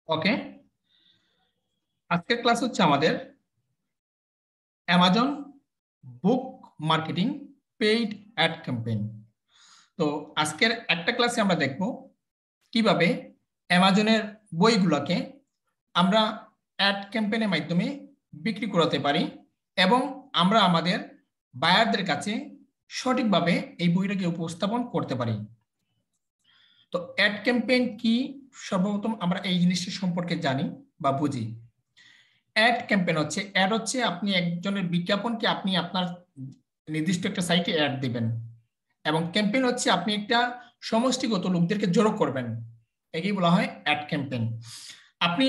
ওকে, আজকের ক্লাস হচ্ছে আমাদের অ্যামাজন বুক মার্কেটিং পেইড অ্যাড ক্যাম্পেইন। তো আজকের একটা ক্লাসে আমরা দেখব কিভাবে অ্যামাজনের বইগুলোকে আমরা অ্যাড ক্যাম্পেইনের মাধ্যমে বিক্রি করাতে পারি এবং আমরা আমাদের বায়ারদের কাছে সঠিকভাবে এই বইটাকে উপস্থাপন করতে পারি। তো অ্যাড ক্যাম্পেইন কি, সর্বপ্রথম আমরা এই জিনিসটা সম্পর্কে জানি বা বুঝি। অ্যাড ক্যাম্পেইন হচ্ছে আপনি একজনের বিজ্ঞাপনকে আপনি আপনার নির্দিষ্ট একটা সাইটে অ্যাড দিবেন, এবং ক্যাম্পেইন হচ্ছে আপনি একটা সমষ্টিগত লোকদেরকে জড়ো করবেন, একেই বলা হয় অ্যাড ক্যাম্পেইন। আপনি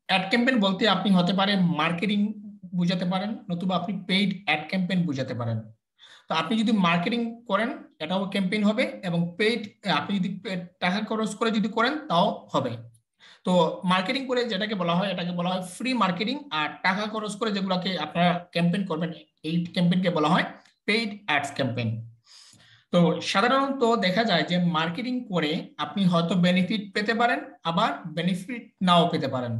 অ্যাড ক্যাম্পেইন বলতে আপনি হতে পারে মার্কেটিং বুঝাতে পারেন, নতুবা আপনি পেইড অ্যাড ক্যাম্পেইন বুঝাতে পারেন। তো আপনি যদি মার্কেটিং করেন এটাও ক্যাম্পেইন হবে, এবং পেইড আপনি যদি টাকা খরচ করে যদি করেন তাও হবে। তো মার্কেটিং করে যেটাকে বলা হয় এটাকে বলা হয় ফ্রি মার্কেটিং, আর টাকা খরচ করে যেগুলোকে আপনারা ক্যাম্পেইন করবেন এই ক্যাম্পেইনকে বলা হয় পেইড অ্যাডস ক্যাম্পেইন। তো সাধারণত দেখা যায় যে মার্কেটিং করে আপনি হয়তো বেনিফিট পেতে পারেন, আবার বেনিফিট নাও পেতে পারেন।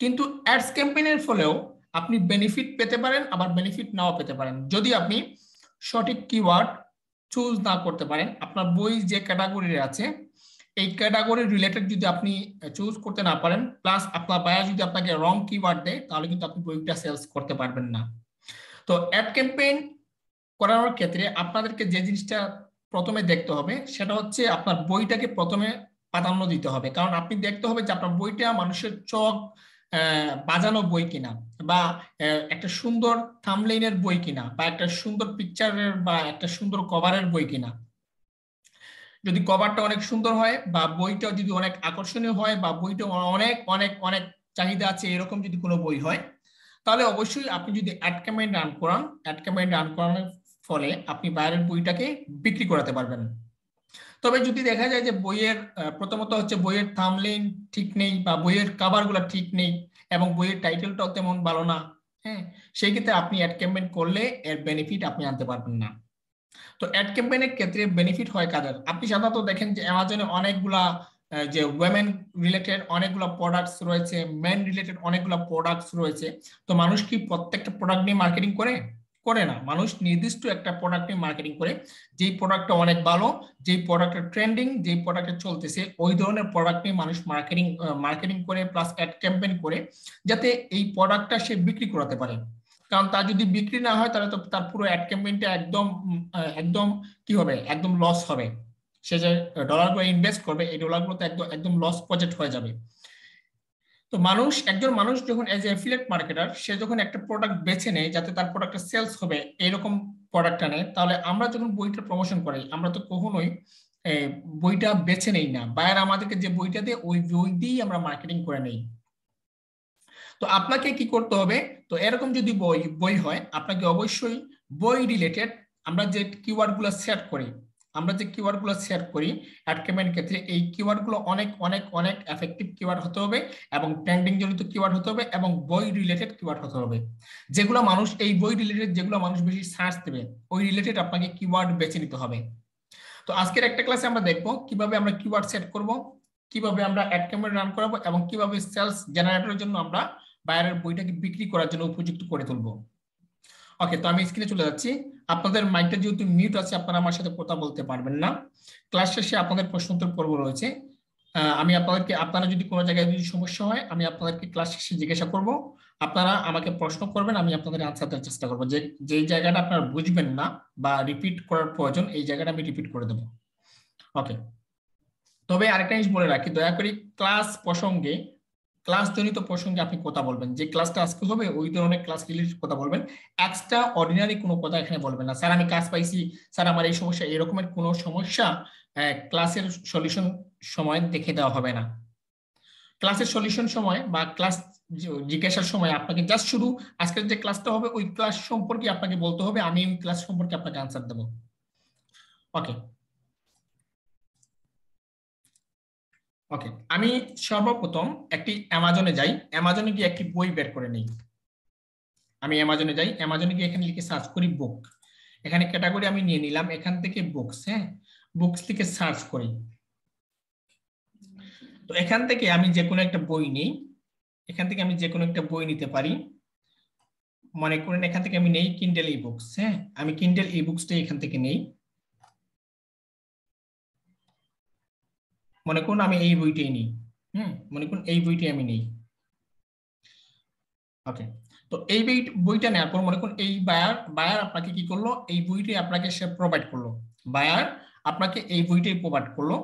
কিন্তু অ্যাডস ক্যাম্পেইনের ফলেও আপনি বেনিফিট পেতে পারেন, আবার বেনিফিট নাও পেতে পারেন, যদি আপনি সঠিক কিওয়ার্ড চুজ না করতে পারেন। আপনার বই যে ক্যাটাগরি আছে এই ক্যাটাগরি রিলেটেড যদি আপনি চুজ করতে না পারেন, প্লাস আপনার বায়ার যদি আপনাকে রং কিওয়ার্ড দেয়, তাহলে কিন্তু আপনি বইটা সেলস করতে পারবেন না। তো অ্যাড ক্যাম্পেইন করানোর ক্ষেত্রে আপনাদেরকে যে জিনিসটা প্রথমে দেখতে হবে সেটা হচ্ছে আপনার বইটাকে প্রথমে প্রাধান্য দিতে হবে। কারণ আপনি দেখতে হবে যে আপনার বইটা মানুষের চোখ বাজানো বই কিনা, বা একটা সুন্দর থাম্বনেইলের বই কিনা, বা একটা সুন্দর পিকচারের বা একটা সুন্দর কভারের বই কিনা। যদি কভারটা অনেক সুন্দর হয়, বা বইটা যদি অনেক আকর্ষণীয় হয়, বা বইটা অনেক অনেক অনেক চাহিদা আছে এরকম যদি কোনো বই হয়, তাহলে অবশ্যই আপনি যদি অ্যাড ক্যাম্পেইন রান করান, অ্যাড ক্যাম্পেইন রান করানোর ফলে আপনি বাইরের বইটাকে বিক্রি করাতে পারবেন। তবে যদি দেখা যায় যে বইয়ের প্রথমত হচ্ছে বইয়ের থাম্বনেইল ঠিক নেই, বা বইয়ের কভারগুলো ঠিক নেই, এবং বইয়ের টাইটেলটাও তেমন ভালো না, হ্যাঁ, সেই ক্ষেত্রে আপনি অ্যাড ক্যাম্পেইন করলে এর বেনিফিট আপনি আনতে পারবেন না। তো অ্যাড ক্যাম্পেইনের ক্ষেত্রে বেনিফিট হয় কাদের? আপনি সাধারণত দেখেন যে অ্যামাজনে অনেকগুলা যে ওয়েমেন রিলেটেড অনেকগুলো প্রোডাক্টস রয়েছে, মেন রিলেটেড অনেকগুলো প্রোডাক্টস রয়েছে। তো মানুষ কি প্রত্যেকটা প্রোডাক্ট নিয়ে মার্কেটিং করে? করে না। মানুষ নির্দিষ্ট একটা প্রোডাক্ট নিয়ে মার্কেটিং করে, যেই প্রোডাক্টটা অনেক ভালো, যেই প্রোডাক্টের ট্রেন্ডিং, যেই প্রোডাক্টে চলতেছে ওই ধরনের প্রোডাক্ট নিয়ে মানুষ মার্কেটিং করে, প্লাস অ্যাড ক্যাম্পেইন করে, যাতে এই প্রোডাক্টটা সে বিক্রি করাতে পারে। কারণ তার যদি বিক্রি না হয় তাহলে তো তার পুরো অ্যাড ক্যাম্পেইনটা একদম একদম কি হবে, একদম লস হবে। সে যে ডলারগুলো ইনভেস্ট করবে এই ডলারগুলো তো একদম একদম লস প্রজেক্ট হয়ে যাবে। তো একজন মানুষ যখন এজ এ অ্যাফিলিয়েট মার্কেটার সে যখন একটা প্রোডাক্ট বেছে নেয় যাতে তার প্রোডাক্টটা সেলস হবে এরকম প্রোডাক্টটা নেয়, তাহলে আমরা যখন বইটা প্রমোশন করি আমরা তো কখনোই বইটা বেছে নেই না। বায়ার আমাদেরকে যে বইটা দিয়ে ওই বই দিয়েই আমরা মার্কেটিং করে নেই। তো আপনাকে কি করতে হবে? তো এরকম যদি বই বই হয় আপনাকে অবশ্যই বই রিলেটেড আমরা যে কিওয়ার্ড গুলো সেট করি অ্যাড ক্যাম্পেইন ক্ষেত্রে এই কিওয়ার্ড গুলো অনেক অনেক অনেক এফেক্টিভ কিওয়ার্ড হতে হবে, এবং ট্রেন্ডিং জনিত কিওয়ার্ড হতে হবে, এবং বই রিলেটেড কিওয়ার্ড হতে হবে। যেগুলো মানুষ এই বই রিলেটেড যেগুলো মানুষ বেশি সার্চ দেবে ওই রিলেটেড আপনাকে কিওয়ার্ড বেছে নিতে হবে। তো আজকের একটা ক্লাসে আমরা দেখবো কিভাবে আমরা কিওয়ার্ড সেট করব, কিভাবে আমরা অ্যাড ক্যাম্পেইন রান করাবো, এবং কিভাবে সেলস জেনারেটরের জন্য আমরা বাইরের বইটাকে বিক্রি করার জন্য উপযুক্ত করে তুলবো। ওকে, তো আমি স্ক্রিনে চলে যাচ্ছি। আপনাদের মাইকটা যেহেতু মিউট আছে আপনারা আমার সাথে কথা বলতে পারবেন না। ক্লাস শেষে আপনাদের প্রশ্ন উত্তর পর্ব রয়েছে। আমি আপনারা যদি কোনো জায়গায় যদি সমস্যা হয় আমি আপনাদেরকে ক্লাস শেষে জিজ্ঞাসা করব, আপনারা আমাকে প্রশ্ন করবেন, আমি আপনাদের আনসার দেওয়ার চেষ্টা করবো। যেই জায়গাটা আপনারা বুঝবেন না বা রিপিট করার প্রয়োজন এই জায়গাটা আমি রিপিট করে দেবো। ওকে, তবে আরেকটা জিনিস বলে রাখি, দয়া করে ক্লাস জনিত প্রসঙ্গে আপনি কথা বলবেন। যে ক্লাসটা আজকে হবে ওই ধরনের ক্লাস রিলেটেড কথা বলবেন, এক্সট্রা অর্ডিনারি কোনো কথা এখানে বলবেন না। স্যার আমি কাজ পাইছি, স্যার আমার এই সমস্যা, এরকমের কোনো সমস্যা ক্লাসের সলিউশন সময় দেখে দেওয়া হবে না। ক্লাসের সলিউশন সময় বা ক্লাস জিজ্ঞাসার সময় আপনাকে জাস্ট শুধু আজকের যে ক্লাসটা হবে ওই ক্লাস সম্পর্কে আপনাকে বলতে হবে, আমি ওই ক্লাস সম্পর্কে আপনাকে আনসার দেবো। ওকে ওকে, আমি সর্বপ্রথম একটি অ্যামাজনে যাই, অ্যামাজনে গিয়ে একটি বই বের করে নিই। আমি অ্যামাজনে যাই, অ্যামাজনে গিয়ে এখানে লিখে সার্চ করি বুক। এখানে ক্যাটাগরি আমি নিয়ে নিলাম, এখান থেকে বুকস, হ্যাঁ, বুকস লিখে সার্চ করি। তো এখান থেকে আমি যে কোনো একটা বই নেই, এখান থেকে আমি যে কোনো একটা বই নিতে পারি। মনে করেন এখান থেকে আমি নেই কিন্ডেল ই বুকস। হ্যাঁ, আমি কিন্ডেল ই বুকসটা এখান থেকে নেই। মনে করুন আমি এই বইটাই নিই। মনে করুন এই বইটাই আমি নেই। ওকে, তো এই বইটা নেওয়ার পর মনে করুন এই বায়ার আপনাকে কি করলো, এই বইটি আপনাকে সে প্রোভাইড করলো। বায়ার আপনাকে এই বইটাই প্রোভাইড করলো।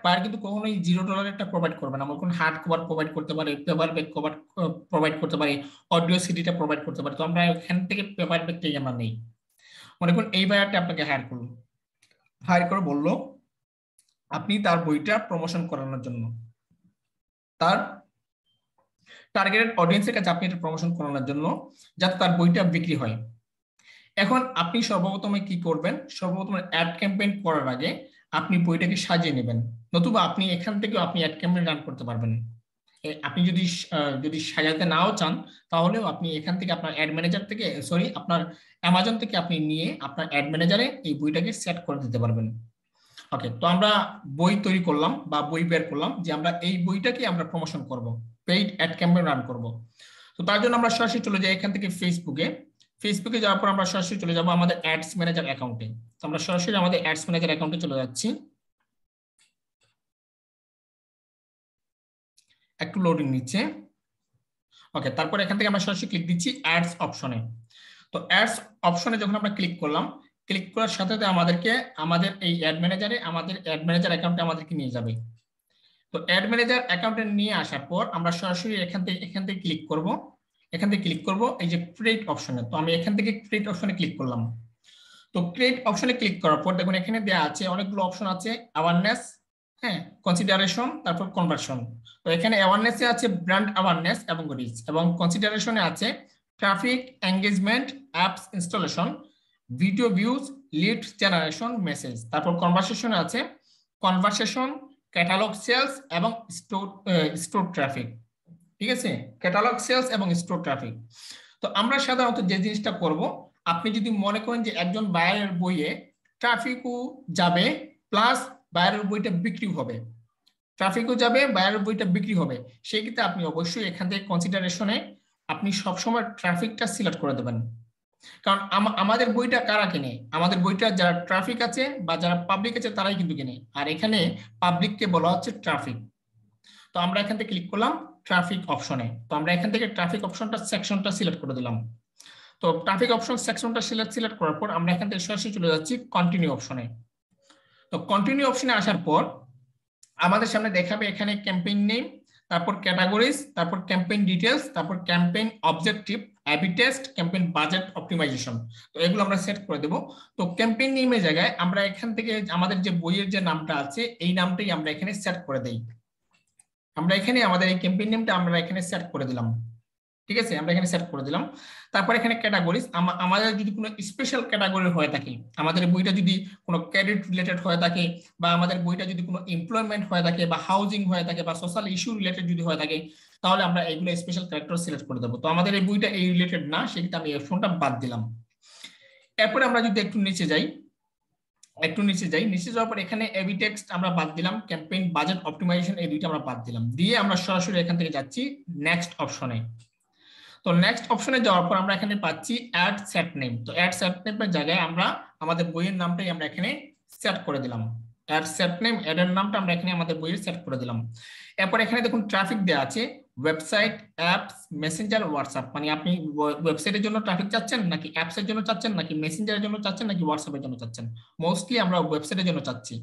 বায়ার কিন্তু কখনোই $0 প্রোভাইড করবে না। মনে করুন হার্ড কভার প্রোভাইড করতে পারে, পেপার ব্যাক কভার প্রোভাইড করতে পারে, অডিও সিডিটা প্রোভাইড করতে পারে। তো আমরা এখান থেকে পেপার ব্যাকটাই আমরা নেই। মনে করুন এই বায়ারটা আপনাকে হায়ার করে বললো আপনি তার বইটা প্রমোশন করানোর জন্য, তার টার্গেটেড অডিয়েন্সের কাছে আপনি এটা প্রমোশন করানোর জন্য, যাতে তার বইটা বিক্রি হয়। এখন আপনি সর্বপ্রথমে কি করবেন, সর্বপ্রথমে অ্যাড ক্যাম্পেইন করার আগে আপনি বইটাকে সাজিয়ে নেবেন। নতুবা আপনি এখান থেকেও আপনি অ্যাড ক্যাম্পেইন রান করতে পারবেন। আপনি যদি সাজাতে নাও চান, তাহলেও আপনি এখান থেকে আপনার অ্যাড ম্যানেজার থেকে, সরি, আপনার অ্যামাজন থেকে আপনি নিয়ে আপনার অ্যাড ম্যানেজারে এই বইটাকে সেট করে দিতে পারবেন। ওকে, তো আমরা বই তৈরি করলাম বা বই বের করলাম যে আমরা এই বইটাকে আমরা প্রমোশন করব, পেইড অ্যাড ক্যাম্পেইন রান করব। তো তার জন্য আমরা সরাসরি চলে যাই এখান থেকে ফেসবুকে যাওয়ার পর আমরা সরাসরি চলে যাব আমাদের অ্যাডস ম্যানেজার অ্যাকাউন্টে। তো আমরা সরাসরি আমাদের অ্যাডস ম্যানেজার অ্যাকাউন্টে চলে যাচ্ছি। একটু লোডিং নিচ্ছে। ওকে, তারপর এখান থেকে আমরা সরাসরি ক্লিক দিচ্ছি অ্যাডস অপশনে। তো অ্যাডস অপশনে যখন আমরা ক্লিক করলাম, ক্লিক করার সাথে সাথে আমাদেরকে আমাদের এই অ্যাড ম্যানেজার অ্যাকাউন্টে আমাদেরকে নিয়ে যাবে। তো অ্যাড ম্যানেজার অ্যাকাউন্টে নিয়ে আসার পর আমরা সরাসরি এখান থেকে ক্লিক করব এই যে ক্রিয়েট অপশনে। তো আমি এখান থেকে ক্রিয়েট অপশনে ক্লিক করলাম। তো ক্রিয়েট অপশনে ক্লিক করার পর দেখুন এখানে দেওয়া আছে অনেকগুলো অপশন আছে, অ্যাওয়ারনেস, হ্যাঁ, কনসিডারেশন, তারপর কনভার্সন। তো এখানে অ্যাওয়ারনেসে আছে ব্র্যান্ড অ্যাওয়ারনেস এবং রিচ, এবং কনসিডারেশনে আছে traffic, engagement, apps installation, video views, lead generation, message. তারপর কনভারসেশনে আছে কনভারসেশন, ক্যাটালগ সেলস এবং স্টোর ট্রাফিক। ঠিক আছে, ক্যাটালগ সেলস এবং স্টোর ট্রাফিক। তো আমরা সাধারণত যে জিনিসটা করব, আপনি যদি মনে করেন যে একজন বায়ারের বইয়ে ট্রাফিকও যাবে প্লাস বায়ারের বইটা বিক্রি হবে, বায়ারের বইটা বিক্রি হবে, সেই ক্ষেত্রে আপনি অবশ্যই এখান থেকে কনসিডারেশনে আপনি সবসময় ট্রাফিকটা সিলেক্ট করে দেবেন। কারণ আমাদের বইটা কারা কেনে, আমাদের বইটা যারা ট্রাফিক আছে বা যারা পাবলিক আছে তারাই কিন্তু কেনে, আর এখানে পাবলিককে বলা হচ্ছে ট্রাফিক। তো আমরা এখান থেকে ক্লিক করলাম ট্রাফিক অপশনে। তো আমরা এখান থেকে ট্রাফিক অপশনটা সেকশনটা সিলেক্ট করে দিলাম। তো ট্রাফিক অপশন সেকশনটা সিলেক্ট করার পর আমরা এখান থেকে সরাসরি চলে যাচ্ছি কন্টিনিউ অপশনে। তো কন্টিনিউ অপশনে আসার পর আমাদের সামনে দেখাবে এখানে ক্যাম্পেইন নেম, তারপর ক্যাটাগরিজ, তারপর ক্যাম্পেইন ডিটেলস, তারপর campaign objective, A B test, campaign budget optimisation. তো এগুলো আমরা সেট করে দেব। তো ক্যাম্পেইন নেমের জায়গায় আমরা এখান থেকে আমাদের যে বইয়ের যে নামটা আছে এই নামটাই আমরা এখানে সেট করে দেই। আমরা এখানে আমাদের এই ক্যাম্পেইন নেমটা আমরা এখানে সেট করে দিলাম। ঠিক আছে, আমরা এখানে সেট করে দিলাম। তারপর এখানে ক্যাটাগরিজ, আমাদের যদি কোনো স্পেশাল ক্যাটাগরি হয়ে থাকে, আমাদের বইটা যদি কোনো ক্রেডিট রিলেটেড হয়ে থাকে, বা আমাদের বইটা যদি কোনো এমপ্লয়মেন্ট হয়ে থাকে, বা হাউজিং হয়ে থাকে, বা সোশ্যাল ইস্যু রিলেটেড যদি হয়ে থাকে, তাহলে আমরা এইগুলো স্পেশাল ক্যারেক্টার সিলেক্ট করে দেবো। তো আমাদের এই বইটা এই রিলেটেড না, সেক্ষেত্রে আমি এই অপশনটা বাদ দিলাম। এরপরে আমরা যদি একটু নিচে যাই, নিচে যাওয়ার পর এখানে এবি টেক্সট আমরা বাদ দিলাম, ক্যাম্পেইন বাজেট অপটিমাইজেশন এই দুইটা আমরা বাদ দিলাম, দিয়ে আমরা সরাসরি এখান থেকে যাচ্ছি নেক্সট অপশনে। তো নেক্সট অপশনে যাওয়ার পর আমরা এখানে পাচ্ছি অ্যাড সেট নেম। তো অ্যাড সেট নেমের জায়গায় আমরা আমাদের বইয়ের নামটাই আমরা এখানে সেট করে দিলাম। অ্যাড সেট নেম, অ্যাডের নামটা আমরা এখানে আমাদের বইয়ের সেট করে দিলাম। এরপর এখানে দেখুন ট্রাফিক দেওয়া আছে ওয়েবসাইট, অ্যাপস, মেসেঞ্জার, হোয়াটসঅ্যাপ। মানে আপনি ওয়েবসাইটের জন্য ট্রাফিক চাচ্ছেন, নাকি অ্যাপস এর জন্য চাচ্ছেন, নাকি মেসেঞ্জারের জন্য চাচ্ছেন, নাকি হোয়াটসঅ্যাপের জন্য চাচ্ছেন। মোস্টলি আমরা ওয়েবসাইটের জন্য চাচ্ছি,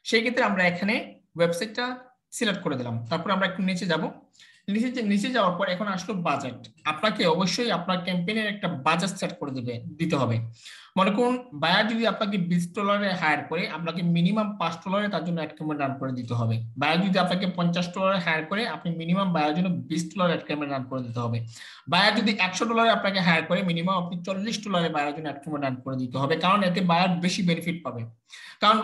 সেই ক্ষেত্রে আমরা এখানে ওয়েবসাইটটা সিলেক্ট করে দিলাম। তারপর আমরা একটু নিচে যাব, নিচে যাওয়ার পর এখন আসলো বাজেট। আপনাকে অবশ্যই আপনার ক্যাম্পেইনের একটা বাজেট সেট করে দিতে হবে। মনে করুন বায়ার যদি আপনাকে $20 হায়ার করে, আপনাকে মিনিমাম $5 তার জন্য অ্যাড ক্যাম্পেইন রান করে দিতে হবে। বায়ার যদি আপনাকে $50 হায়ার করে, আপনি মিনিমাম বায়ার জন্য $20 অ্যাড ক্যাম্পেইন রান করে দিতে হবে। বায়ার যদি $100 আপনাকে হায়ার করে, মিনিমাম আপনি $40 বায়ার জন্য অ্যাড ক্যাম্পেইন রান করে দিতে হবে, কারণ এতে বায়ার বেশি বেনিফিট পাবে। কারণ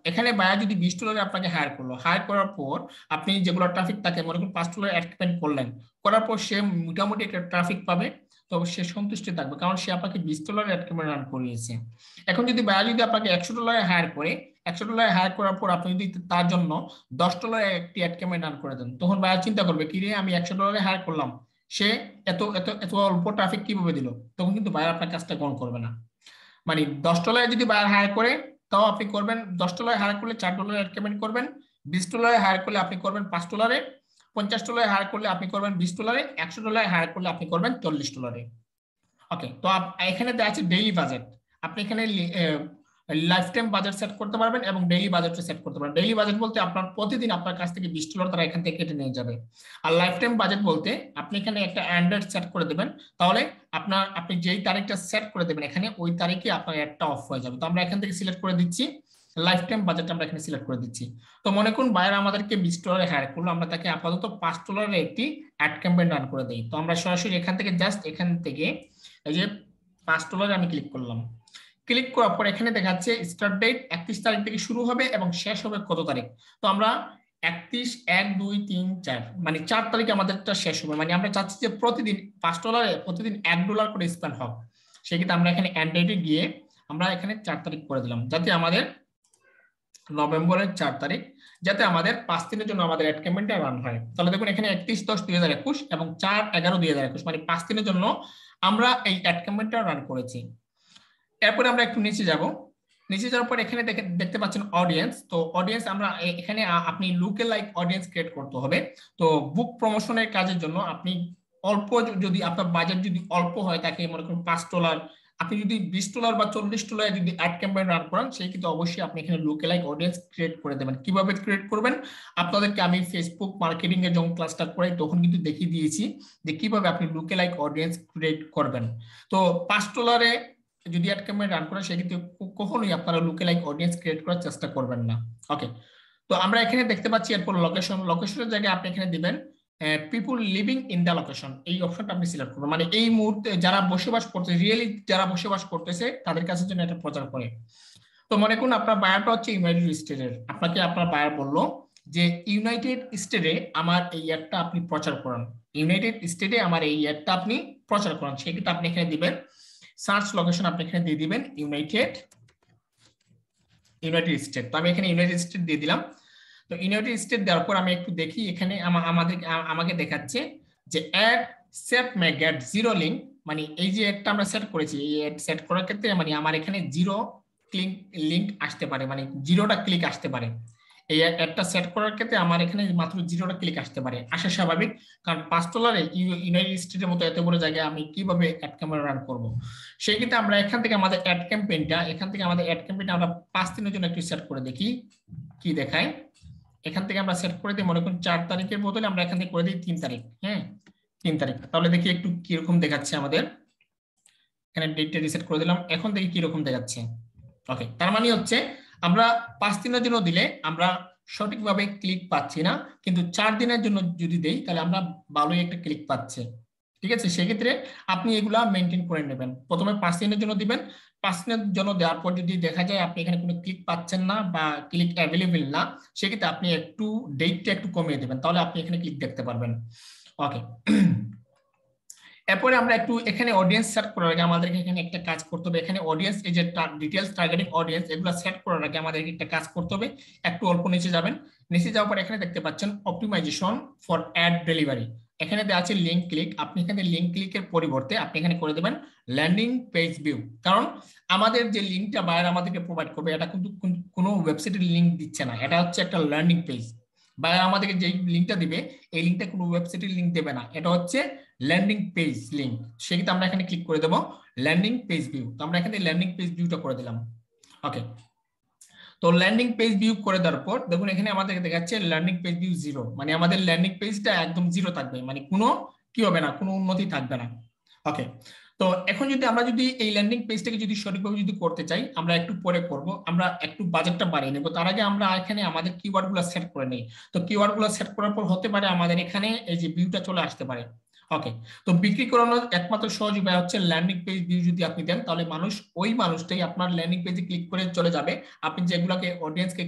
এখানে বায়ার যদি $20 আপনাকে হায়ার করলো, হায়ার করার পর আপনি যেগুলো ট্রাফিক তাকে মনে করুন $5 অ্যাড ক্যাম্পেইন করলেন, করার পর সে মোটামুটি একটা ট্রাফিক পাবে, তবে সে সন্তুষ্ট থাকবে, কারণ সে আপনাকে $20 অ্যাড ক্যাম্পেইন রান করিয়েছে। এখন যদি বায়ার যদি আপনাকে $100 হায়ার করে, $100 হায়ার করার পর আপনি যদি তার জন্য $10 একটি অ্যাড ক্যাম্পেইন রান করে দেন, তখন বায়ার চিন্তা করবে কি রে, আমি $100 হায়ার করলাম, সে এত এত এত অল্প ট্রাফিক কিভাবে দিল? তখন কিন্তু বায়ার আপনার কাজটা গ্রহণ করবে না। মানে $10 যদি বায়ার হায়ার করে, তাও আপনি করবেন $10 হায়ার করলে $4 অ্যাড ক্যাম্পেইন করবেন, $20 হায়ার করলে আপনি করবেন $5, $50 হায়ার করলে আপনি করবেন $20, $100 হায়ার করলে আপনি করবেন $40। ওকে, তো এখানে দেওয়া আছে ডেইলি বাজেট। আপনি এখানে লাইফ টাইম বাজেট সেট করতে পারবেন এবং ডেইলি বাজেট সেট করতে পারবেন। ডেইলি বাজেট বলতে আপনার প্রতিদিন আপনার কাছ থেকে $20 তারা এখান থেকে কেটে নিয়ে যাবে। আর লাইফ টাইম বাজেট বলতে আপনি এখানে একটা অ্যান্ড্রয়েড সেট করে দেবেন, তাহলে আপনি যেই তারিখটা সেট করে দেবেন এখানে, ওই তারিখে আপনার অ্যাডটা অফ হয়ে যাবে। তো আমরা এখান থেকে সিলেক্ট করে দিচ্ছি লাইফ টাইম বাজেট, আমরা এখানে সিলেক্ট করে দিচ্ছি। তো মনে করুন বায়ার আমাদেরকে $20 হায়ার করলো, আমরা তাকে আপাতত $5 একটি অ্যাড ক্যাম্পেইন রান করে দিই। তো আমরা সরাসরি এখান থেকে জাস্ট এখান থেকে এই যে $5 আমি ক্লিক করলাম। ক্লিক করার পর এখানে দেখাচ্ছে স্টার্ট ডেট 31 তারিখ থেকে শুরু হবে এবং শেষ হবে কত তারিখ। তো আমরা 31, 1, 2, 3, 4 মানে 4 তারিখে আমাদেরটা শেষ হবে। মানে আমরা চাচ্ছি যে প্রতিদিন $5 প্রতিদিন $1 করে স্পেন্ড হোক। সেক্ষেত্রে আমরা এখানে এন্ড ডেটে গিয়ে আমরা এখানে 4 তারিখ করে দিলাম, যাতে আমাদের নভেম্বরের 4 তারিখ, যাতে আমাদের 5 দিনের জন্য আমাদের অ্যাড ক্যাম্পেইনটা রান হয়। তাহলে দেখুন এখানে 31/10/2021 এবং 4/11/2021 মানে 5 দিনের জন্য আমরা এই অ্যাড ক্যাম্পেইনটা রান করেছি। এরপরে আমরা একটু নিচে যাব। নিচে যাওয়ার পর এখানে দেখতে পাচ্ছেন অডিয়েন্স। তো অডিয়েন্স আমরা এখানে আপনি লুকে লাইক অডিয়েন্স ক্রিয়েট করতে হবে। তো বুক প্রমোশনের কাজের জন্য আপনি অল্প, যদি আপনার বাজেট যদি অল্প হয়, তাকে মনে করুন $5, আপনি যদি $20 বা $40 যদি অ্যাড ক্যাম্পেইন রান করেন, সেই কিন্তু অবশ্যই আপনি এখানে লুকে লাইক অডিয়েন্স ক্রিয়েট করে দেবেন। কিভাবে ক্রিয়েট করবেন আপনাদেরকে আমি ফেসবুক মার্কেটিং এর যখন ক্লাসটা করাই তখন কিন্তু দেখিয়ে দিয়েছি যে কিভাবে আপনি লুকে লাইক অডিয়েন্স ক্রিয়েট করবেন। তো $5 যদি অ্যাড ক্যাম্পেইন রান করেন, সেক্ষেত্রে কখনোই আপনারা লুকে লাইক অডিয়েন্স ক্রিয়েট করার চেষ্টা করবেন না। ওকে, তো আমরা এখানে দেখতে পাচ্ছি এরপর লোকেশনের জায়গায় আপনি এখানে দিবেন people living in the location, এই অপশনটা আপনি সিলেক্ট করবেন। মানে এই মুহূর্তে যারা বসবাস করতে, রিয়েলি যারা বসবাস করতেছে তাদের কাছে জন্য এটা প্রচার করে। তো মনে করুন আপনার বায়ারটা হচ্ছে ইউনাইটেড স্টেটের, আপনাকে আপনার বায়ার বললো যে ইউনাইটেড স্টেটে আমার এই অ্যাডটা আপনি প্রচার করান, ইউনাইটেড স্টেটে আমার এই অ্যাডটা আপনি প্রচার করান। সেক্ষেত্রে আপনি এখানে দিবেন সার্চ লোকেশন, আপনি এখানে দিয়ে দিবেন ইউনাইটেড স্টেট। তো আমি এখানে ইউনাইটেড স্টেট দিয়ে দিলাম। তো ইউনাইটেড স্টেট দেওয়ার পর আমি একটু দেখি, এখানে আমাকে দেখাচ্ছে যে ad set may get 0 link, মানে এই যে একটা আমরা সেট করেছি, এই অ্যাড সেট করার ক্ষেত্রে মানে আমার এখানে 0 লিঙ্ক আসতে পারে, মানে 0টা ক্লিক আসতে পারে। এই অ্যাডটা সেট করার ক্ষেত্রে আমার এখানে মাত্র 0টা ক্লিক আসতে পারে, আসা স্বাভাবিক, কারণ $5 ইউনাইটেড স্টেটের মতো এত বড় জায়গায় আমি কিভাবে অ্যাড ক্যাম্পেইন রান করব। সেই ক্ষেত্রে আমরা এখান থেকে আমাদের অ্যাড ক্যাম্পেইনটা আমরা 5 দিনের জন্য একটু সেট করে দেখি কি দেখায়। এখান থেকে আমরা সেট করে দিই, মনে করুন 4 তারিখের বদলে আমরা এখান থেকে করে দিই 3 তারিখ। হ্যাঁ, 3 তারিখ। তাহলে দেখি একটু কিরকম দেখাচ্ছে আমাদের। এখানে ডেটটা রিসেট করে দিলাম, এখন দেখি কিরকম দেখাচ্ছে। ওকে, তার মানে হচ্ছে আমরা 5 দিনের জন্য দিলে আমরা সঠিকভাবে ক্লিক পাচ্ছি না, কিন্তু 4 দিনের জন্য যদি দেই তাহলে আমরা ভালোই একটা ক্লিক পাচ্ছি। ঠিক আছে, সেক্ষেত্রে আপনি এগুলা মেনটেন করে নেবেন। প্রথমে 5 দিনের জন্য দিবেন, 5 দিনের জন্য দেওয়ার পর যদি দেখা যায় আপনি এখানে কোনো ক্লিক পাচ্ছেন না বা ক্লিক অ্যাভেলেবেল না, সেক্ষেত্রে আপনি একটু ডেটটা একটু কমিয়ে দেবেন, তাহলে আপনি এখানে ক্লিক দেখতে পারবেন। ওকে, এরপরে আমরা একটু এখানে অডিয়েন্স সেট করার আগে আমাদেরকে এখানে একটা কাজ করতে হবে। এখানে অডিয়েন্স, এই যে ডিটেইলস টার্গেটিং অডিয়েন্স, এগুলো সেট করার আগে আমাদেরকে একটা কাজ করতে হবে। একটু অল্প নিচে যাবেন, নিচে যাওয়ার পর এখানে দেখতে পাচ্ছেন অপটিমাইজেশন ফর অ্যাড ডেলিভারি, এখানে দেওয়া আছে লিঙ্ক ক্লিক। আপনি এখানে লিঙ্ক ক্লিকের পরিবর্তে আপনি এখানে করে দেবেন ল্যান্ডিং পেজ ভিউ, কারণ আমাদের যে লিঙ্কটা বায়ার আমাদেরকে প্রোভাইড করবে এটা কিন্তু কোনো ওয়েবসাইটের লিঙ্ক দিচ্ছে না, এটা হচ্ছে একটা ল্যান্ডিং পেজ। বায়ার আমাদেরকে যে লিঙ্কটা দিবে এই লিঙ্কটা কোনো ওয়েবসাইটের লিঙ্ক দেবে না, এটা হচ্ছে ল্যান্ডিং পেজ লিংক। সেক্ষেত্রে আমরা এখানে ক্লিক করে দেবো ল্যান্ডিং পেজ ভিউ। তো আমরা এখানে ল্যান্ডিং পেজ ভিউটা করে দিলাম। ওকে, তো ল্যান্ডিং পেজ ভিউ করে দেওয়ার পর দেখুন এখানে আমাদের দেখাচ্ছে ল্যান্ডিং পেজ ভিউ 0, মানে আমাদের ল্যান্ডিং পেজটা একদম 0 থাকবে, মানে কোনো কি হবে না, কোনো উন্নতি থাকবে না। ওকে, তো এখন আমরা যদি এই ল্যান্ডিং পেজটাকে যদি সঠিকভাবে যদি করতে চাই, আমরা একটু পরে করব, আমরা একটু বাজেটটা বাড়িয়ে নেব। তার আগে আমরা এখানে আমাদের কিওয়ার্ডগুলো সেট করে নেই। তো কিওয়ার্ডগুলো সেট করার পর হতে পারে আমাদের এখানে এই যে ভিউটা চলে আসতে পারে। ওকে, তো বিক্রি করানোর একমাত্র সহজ উপায় হচ্ছে ল্যান্ডিং পেজ ভিউ যদি আপনি দেন, তাহলে ওই মানুষটাই আপনার ল্যান্ডিং পেজে ক্লিক করে চলে যাবে। আপনি যেগুলোকে অডিয়েন্সকে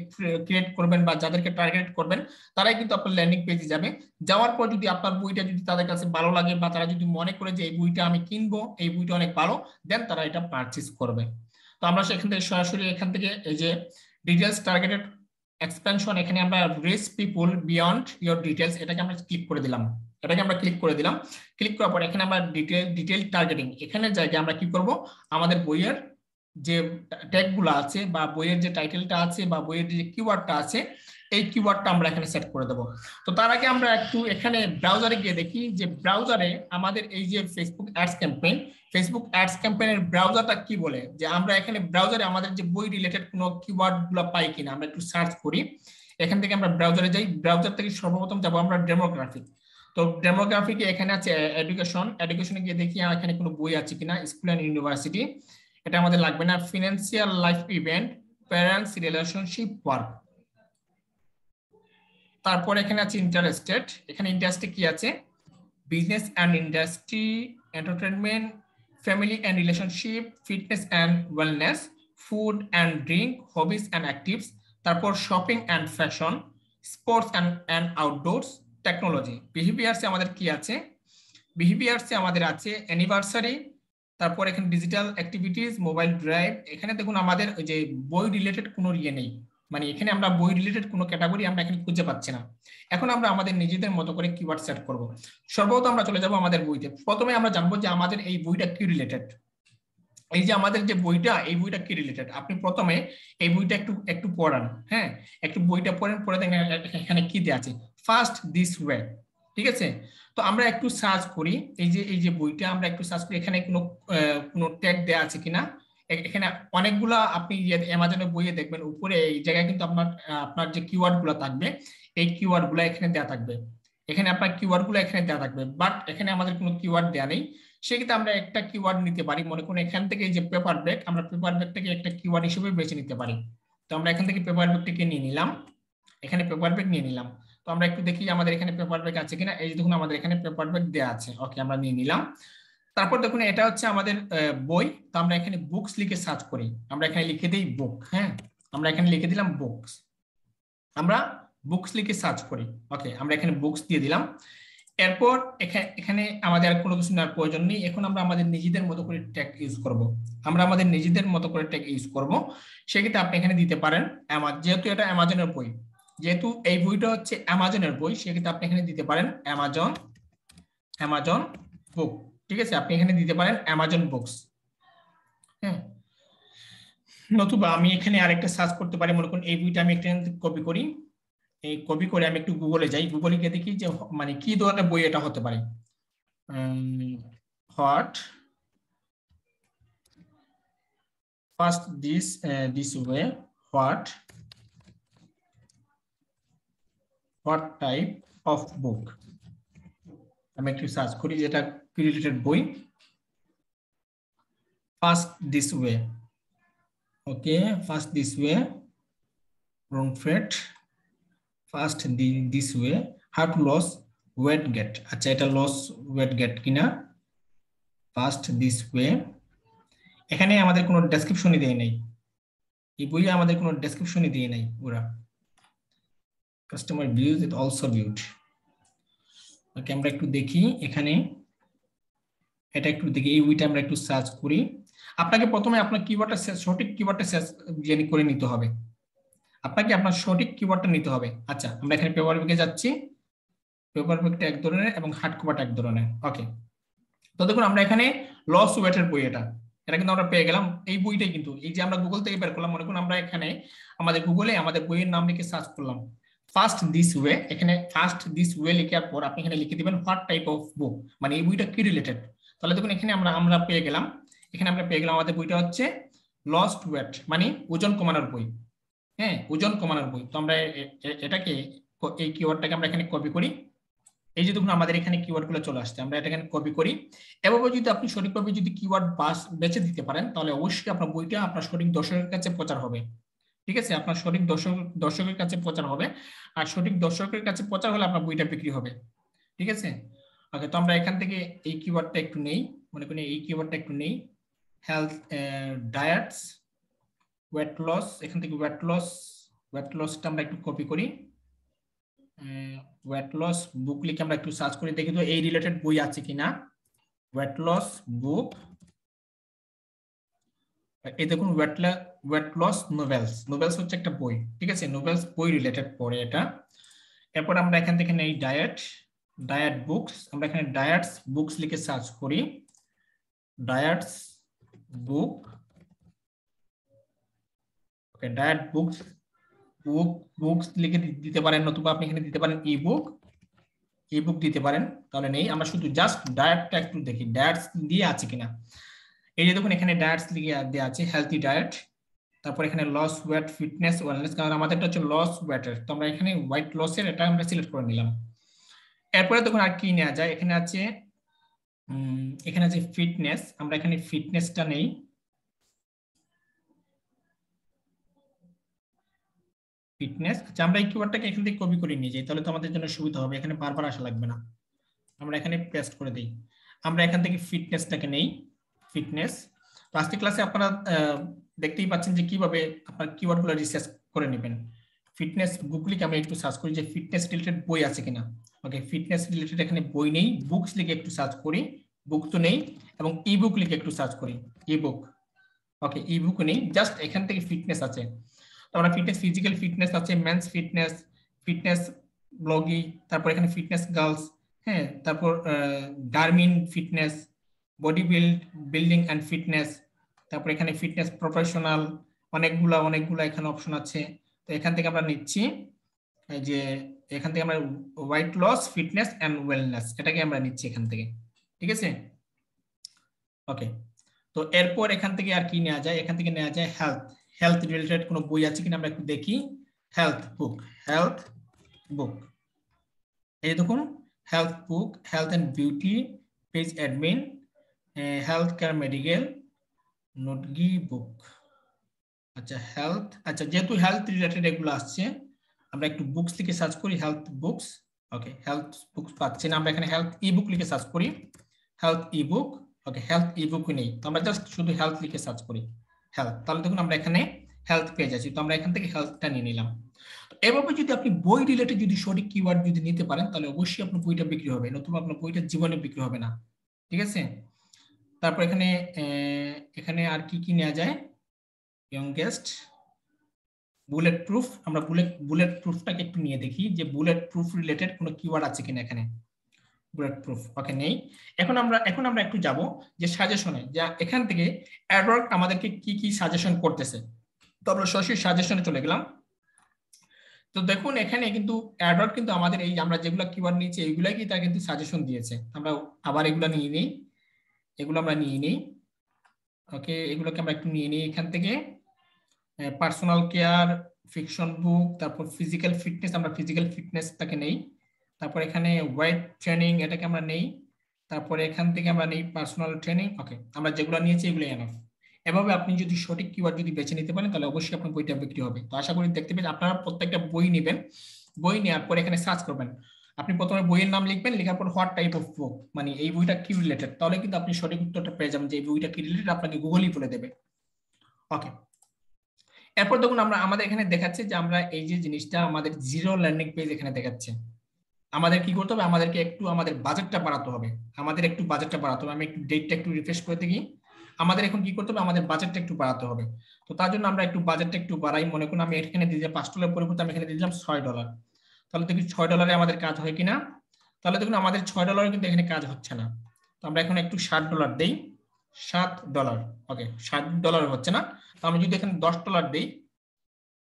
ক্রিয়েট করবেন বা যাদেরকে টার্গেট করবেন তারাই কিন্তু আপনার ল্যান্ডিং পেজে যাবে। যাওয়ার পর যদি আপনার বইটা যদি তাদের কাছে ভালো লাগে বা তারা যদি মনে করে যে এই বইটা আমি কিনবো, এই বইটা অনেক ভালো, দেন তারা এটা পারচেজ করবে। তো আমরা সেখান থেকে সরাসরি এখান থেকে এই যে ডিটেলস টার্গেটেড এক্সপেনশন, এখানে আমরা reach people beyond your details, এটাকে আমরা ক্লিক করে দিলাম, ক্লিক করার পর এখানে আমরা ডিটেল টার্গেটিং, এখানে জায়গায় আমরা কি করব, আমাদের বইয়ের যে ট্যাগগুলো আছে বা বইয়ের যে টাইটেলটা আছে বা বইয়ের যে কিওয়ার্ডটা আছে, এই কিওয়ার্ডটা আমরা এখানে সেট করে দেব। তো তার আগে আমরা একটু এখানে ব্রাউজারে গিয়ে দেখি যে ব্রাউজারে আমাদের এই যে ফেসবুক অ্যাডস ক্যাম্পেইনের ব্রাউজারটা কি বলে, যে আমরা এখানে ব্রাউজারে আমাদের যে বই রিলেটেড কোনো কিওয়ার্ড গুলো পাই কিনা আমরা একটু সার্চ করি। এখান থেকে আমরা ব্রাউজারে যাই, ব্রাউজার থেকে সর্বপ্রথম যাব আমরা ডেমোগ্রাফিক। তো ডেমোগ্রাফিকে এখানে আছে এডুকেশনে গিয়ে দেখি এখানে কোনো বই আছে কিনা, স্কুল এন্ড ইউনিভার্সিটি, এটা আমাদের লাগবে না। Financial life event, parents relationship work, তারপর এখানে আছে ইন্টারেস্টেড, এখানে ইন্টারেস্টে কি আছে, business and industry, entertainment, family and relationship, fitness and wellness, food and drink, hobbies and activities, তারপর shopping and fashion, sports and outdoors, technology. বিহেভিয়ার্সে আমাদের কি আছে, বিহেভিয়ার্সে আমাদের আছে অ্যানিভার্সারি, তারপর এখানে ডিজিটাল অ্যাক্টিভিটিস, মোবাইল ড্রাইভ। এখানে দেখুন আমাদের ওই যে বই রিলেটেড কোনো ইয়ে নেই, মানে এখানে আমরা বই রিলেটেড কোনো ক্যাটাগরি আমরা এখানে খুঁজে পাচ্ছি না। এখন আমরা আমাদের নিজেদের মতো করে কিওয়ার্ড সেট করব। সর্বপ্রথম আমরা চলে যাব আমাদের বইতে, প্রথমে আমরা জানবো যে আমাদের এই বইটা কি রিলেটেড, এই যে আমাদের যে বইটা, এই বইটা কি রিলেটেড। আপনি প্রথমে এই বইটা একটু পড়ান, হ্যাঁ, একটু বইটা পড়েন, পড়ে দেখেন এখানে কি দেয়া আছে, ফার্স্ট দিস ওয়ে, ঠিক আছে। তো আমরা একটু সার্চ করি, এই যে বইটা আমরা একটু সার্চ করি এখানে কোনো ট্যাগ দেয়া আছে কিনা। এখানে অনেকগুলা আপনি অ্যামাজনের বইয়ে দেখবেন উপরে এই জায়গায় কিন্তু আপনার যে কিওয়ার্ড গুলো থাকবে, এই কিওয়ার্ড গুলো এখানে দেয়া থাকবে, এখানে আপনার কিওয়ার্ড গুলো এখানে দেয়া থাকবে, বাট এখানে আমাদের কোনো কিওয়ার্ড দেয়া নেই। সেক্ষেত্রে আমরা একটা কিওয়ার্ড নিতে পারি, মনে করুন এখান থেকে যে পেপার ব্যাগ, আমরা পেপার ব্যাগটাকে একটা কিওয়ার্ড হিসেবে বেছে নিতে পারি। তো আমরা এখান থেকে পেপার ব্যাগটাকে নিয়ে নিলাম, এখানে পেপার ব্যাগ নিয়ে নিলাম। তো আমরা একটু দেখি আমাদের এখানে পেপার ব্যাগ আছে কিনা, এই যে দেখুন আমাদের এখানে পেপার ব্যাগ দেওয়া আছে, ওকে আমরা নিয়ে নিলাম। তারপর দেখুন এটা হচ্ছে আমাদের বই, তো আমরা এখানে বুকস লিখে সার্চ করি, আমরা এখানে লিখে দিই বুক, হ্যাঁ, আমরা এখানে লিখে দিলাম বুকস, আমরা বুকস লিখে সার্চ করি, ওকে আমরা এখানে বুকস দিয়ে দিলাম। এরপর এখানে আমাদের আর কোনো কিছু নেওয়ার প্রয়োজন নেই, এখন আমরা আমাদের নিজেদের মতো করে ট্যাগ ইউজ করব, সেক্ষেত্রে আপনি এখানে দিতে পারেন যেহেতু এটা অ্যামাজনের বই, যেহেতু এই বইটা হচ্ছে অ্যামাজনের বই, সেক্ষেত্রে আপনি এখানে দিতে পারেন অ্যামাজন বুক, ঠিক আছে, আপনি এখানে দিতে পারেন অ্যামাজন বুকস, হ্যাঁ। নতুবা আমি এখানে আরেকটা সার্চ করতে পারি, মনে করুন এই বইটা আমি একটা কপি করি, এই কপি করে আমি একটু গুগলে যাই, গুগলে গিয়ে দেখি যে মানে কি ধরনের বই এটা হতে পারে। What first this way, what type of book, আমি একটু সার্চ করি যেটা কি রিলেটেড বই, first this way, okay first this way, রনফেট first this way, how to lose weight get, আচ্ছা এটা লস ওয়েট গেট কিনা, ফার্স্ট দিস ওয়ে। এখানে আমাদের কোনো ডেসক্রিপশনই দেয় নাই, এই বইয়ে আমাদের কোনো ডেসক্রিপশনই দিয়ে নাই ওরা, customer views it also viewed, okay আমরা একটু দেখি এখানে, এটা একটু দেখি এই বইটা আমরা একটু সার্চ করি। আপনাকে প্রথমে আপনার কিওয়ার্ডটা সঠিক কিওয়ার্ডটা সার্চ করে নিতে হবে, আপনাকে আপনার সঠিক কিওয়ার্ডটা নিতে হবে। আচ্ছা আমরা এখানে পেপার ব্যাগে যাচ্ছি, পেপার ব্যাগটা এক ধরনের এবং হার্ড কভারটা এক ধরনের, ওকে। তো দেখুন আমরা এখানে লস ওয়েটের বই, এটা কিন্তু আমরা পেয়ে গেলাম, এই বইটাই কিন্তু এই যে আমরা গুগল থেকে বের করলাম, মনে করুন আমরা এখানে আমাদের গুগলে আমাদের বইয়ের নাম লিখে সার্চ করলাম ফার্স্ট দিস ওয়ে, এখানে ফার্স্ট দিস ওয়ে লেখার পর আপনি এখানে লিখে দিবেন হোয়াট টাইপ অফ বুক, মানে এই বইটা কি রিলেটেড। তাহলে দেখুন এখানে আমরা পেয়ে গেলাম, আমাদের বইটা হচ্ছে লস্ট ওয়েট, মানে ওজন কমানোর বই, হ্যাঁ ওজন কমানোর বই। তো আমরা এটাকে এই কিওয়ার্ডটাকে আমরা এখানে কপি করি, এই যে দেখুন আমাদের এখানে কিওয়ার্ড গুলো চলে আসছে, আমরা এটা এখানে কপি করি। এভাবে যদি আপনি সঠিকভাবে যদি কিওয়ার্ড বেছে দিতে পারেন, তাহলে অবশ্যই আপনার বইটা আপনার সঠিক দর্শকের কাছে প্রচার হবে, ঠিক আছে, আপনার সঠিক দর্শকের কাছে প্রচার হবে, আর সঠিক দর্শকের কাছে প্রচার হলে আপনার বইটা বিক্রি হবে, ঠিক আছে। ওকে তো আমরা এখান থেকে এই কিওয়ার্ডটা একটু নেই, মনে করি এই কিওয়ার্ডটা একটু নেই, হেলথ ডায়েটস ওয়েট লস, এখান থেকে ওয়েট লসটা আমরা একটু কপি করি, ওয়েট লস বুক লিখে আমরা একটু সার্চ করে দেখি তো এই রিলেটেড বই আছে কিনা, ওয়েট লস বুক, এই দেখুন ওয়েট লস নোভেলস, নোভেলস হচ্ছে একটা বই, ঠিক আছে, নোভেলস বই রিলেটেড পড়ে এটা। এরপর আমরা এখান থেকে নেই ডায়েট বুকস, আমরা এখানে ডায়েটস বুকস লিখে সার্চ করি, ডায়েটস বুক, ওকে, ডায়েট বুকস লিখে দিতে পারেন, নতুবা আপনি এখানে দিতে পারেন ইবুক দিতে পারেন, তাহলে নেই। আমরা শুধু জাস্ট ডায়েটটা একটু দেখি, ডায়েটস দিয়ে আছে কিনা। এই যে দেখুন এখানে ডায়েটস লিখে দেওয়া আছে, হেলথি ডায়েট, তারপর এখানে লস ওয়েট ফিটনেস ওয়েলনেস, কারণ আমাদেরটা হচ্ছে লস ওয়েটের, তো আমরা এখানে ওয়েট লসের এটা আমরা সিলেক্ট করে নিলাম। এরপরে দেখুন আর কি নেওয়া যায়, এখানে আছে ফিটনেস, আমরা এখানে ফিটনেসটা নেই, ফিটনেস। আচ্ছা, আমরা এই কিওয়ার্ডটাকে এখান থেকে কপি করে নিয়ে যাই, তাহলে তো আমাদের জন্য সুবিধা হবে, এখানে বারবার আসা লাগবে না, আমরা এখানে পেস্ট করে দিই। আমরা এখান থেকে ফিটনেসটাকে নেই, ফিটনেস। তো আজকে ক্লাসে আপনারা দেখতেই পাচ্ছেন যে কিভাবে আপনার কিওয়ার্ডগুলো রিসার্চ করে নেবেন। ফিটনেস বুক লিখে আমরা একটু সার্চ করি যে ফিটনেস রিলেটেড বই আছে কিনা। ওকে, ফিটনেস রিলেটেড এখানে বই নেই, বুকস লিখে একটু সার্চ করি, বুক তো নেই, এবং ইবুক লিখে একটু সার্চ করি, ইবুক। ওকে, ইবুক নেই, জাস্ট এখান থেকে ফিটনেস আছে। তো আমরা ফিটনেস, ফিজিক্যাল ফিটনেস আছে, মেন্স ফিটনেস, ফিটনেস ব্লগি, তারপর এখানে ফিটনেস গার্লস, হ্যাঁ, তারপর Garmin fitness, body building and fitness, তারপর এখানে ফিটনেস প্রফেশনাল, অনেকগুলা এখানে অপশন আছে। তো এখান থেকে আমরা নিচ্ছি এই যে, এখান থেকে আমরা weight loss fitness and wellness এটাকে আমরা নিচ্ছি এখান থেকে, ঠিক আছে। ওকে, তো এরপর এখান থেকে আর কি নেওয়া যায়, এখান থেকে নেওয়া যায় হেলথ রিলেটেড কোনো বই আছে কিনা আমরা একটু দেখি। হেলথ বুক, এই দেখুন health book, health and beauty, page admin, health care medical, নোটগি বুক। আচ্ছা যেহেতু হেলথ রিলেটেড এগুলো আসছে, আমরা একটু বুকস লিখে সার্চ করি, হেলথ বুকস। ওকে, হেলথ বুকস পাচ্ছি না, আমরা এখানে হেলথ ইবুক লিখে সার্চ করি, হেলথ ইবুক। ওকে, হেলথ ইবুক নেই, তো আমরা জাস্ট শুধু হেলথ লিখে সার্চ করি, হেলথ, তাহলে দেখুন আমরা এখানে হেলথ পেয়ে যাচ্ছি। তো আমরা এখান থেকে হেলথটা নিয়ে নিলাম। এভাবে যদি আপনি বই রিলেটেড যদি সঠিক কিওয়ার্ড যদি নিতে পারেন, তাহলে অবশ্যই আপনার বইটা বিক্রি হবে, নতুবা আপনার বইটা জীবনে বিক্রি হবে না, ঠিক আছে। তারপর এখানে আর কি নেওয়া যায়, ইয়ংগেস্ট, বুলেট প্রুফ, আমরা বুলেট প্রুফটাকে একটু নিয়ে দেখি যে বুলেট প্রুফ রিলেটেড কোনো কিওয়ার্ড আছে কিনা এখানে। বুলেট প্রুফ, ওকে, নেই। এখন আমরা একটু যাব যে সাজেশনে, যা এখান থেকে অ্যাডওয়ার্ড আমাদেরকে কি সাজেশন করতেছে। তো আমরা সরাসরি সাজেশনে চলে গেলাম। তো দেখুন এখানে কিন্তু অ্যাডওয়ার্ড কিন্তু আমাদের এই আমরা যেগুলো কিওয়ার্ড নিয়েছি এইগুলাই কি তার কিন্তু সাজেশন দিয়েছে। আমরা আবার এগুলো নিয়ে নিই, ওকে, এগুলোকে আমরা একটু নিয়ে নিই এখান থেকে। পার্সোনাল কেয়ার, ফিকশন বুক, তারপর ফিজিক্যাল ফিটনেস, আমরা ফিজিক্যাল ফিটনেসটাকে নেই। তারপর এখানে ওয়েট ট্রেনিং, এটাকে আমরা নেই। তারপরে এখান থেকে আমরা নেই পার্সোনাল ট্রেনিং। ওকে, আমরা যেগুলো নিয়েছি এগুলো এনাফ। এভাবে আপনি যদি সঠিক কিওয়ার্ড যদি বেছে নিতে পারেন, তাহলে অবশ্যই আপনার বইটা বিক্রি হবে। তো আশা করি দেখতে পেয়ে আপনারা প্রত্যেকটা বই নেবেন, বই নেওয়ার পর এখানে সার্চ করবেন। আপনি প্রথমে বইয়ের নাম লিখবেন, লেখার পর হোয়াট টাইপ অফ বুক, মানে এই বইটা কি রিলেটেড, তাহলে কিন্তু আপনি সঠিক উত্তরটা পেয়ে যাবেন যে এই বইটা কি রিলেটেড, আপনাকে গুগলই বলে দেবে। ওকে, এরপর দেখুন আমাদের এখানে দেখাচ্ছে যে আমরা এই যে জিনিসটা আমাদের জিরো ল্যান্ডিং পেজ এখানে দেখাচ্ছে। আমাদের কি করতে হবে, আমাদেরকে একটু আমাদের বাজেটটা বাড়াতে হবে, আমি একটু ডেটটা একটু রিফ্রেশ করে দেখি। আমাদের এখন কি করতে হবে, আমাদের বাজেটটা একটু বাড়াতে হবে। তো তার জন্য আমরা একটু বাজেটটা একটু বাড়াই, মনে করুন আমি এখানে দিয়ে $5 পরিবর্তে আমি এখানে দিয়ে দিলাম $6। তাহলে দেখি $6 আমাদের কাজ হয় কিনা। তাহলে দেখুন আমাদের $6 কিন্তু এখানে কাজ হচ্ছে না। তো আমরা এখন একটু $7 দেই, $7। ওকে, $7 হচ্ছে না। তো আমি যদি এখানে $10 দেই,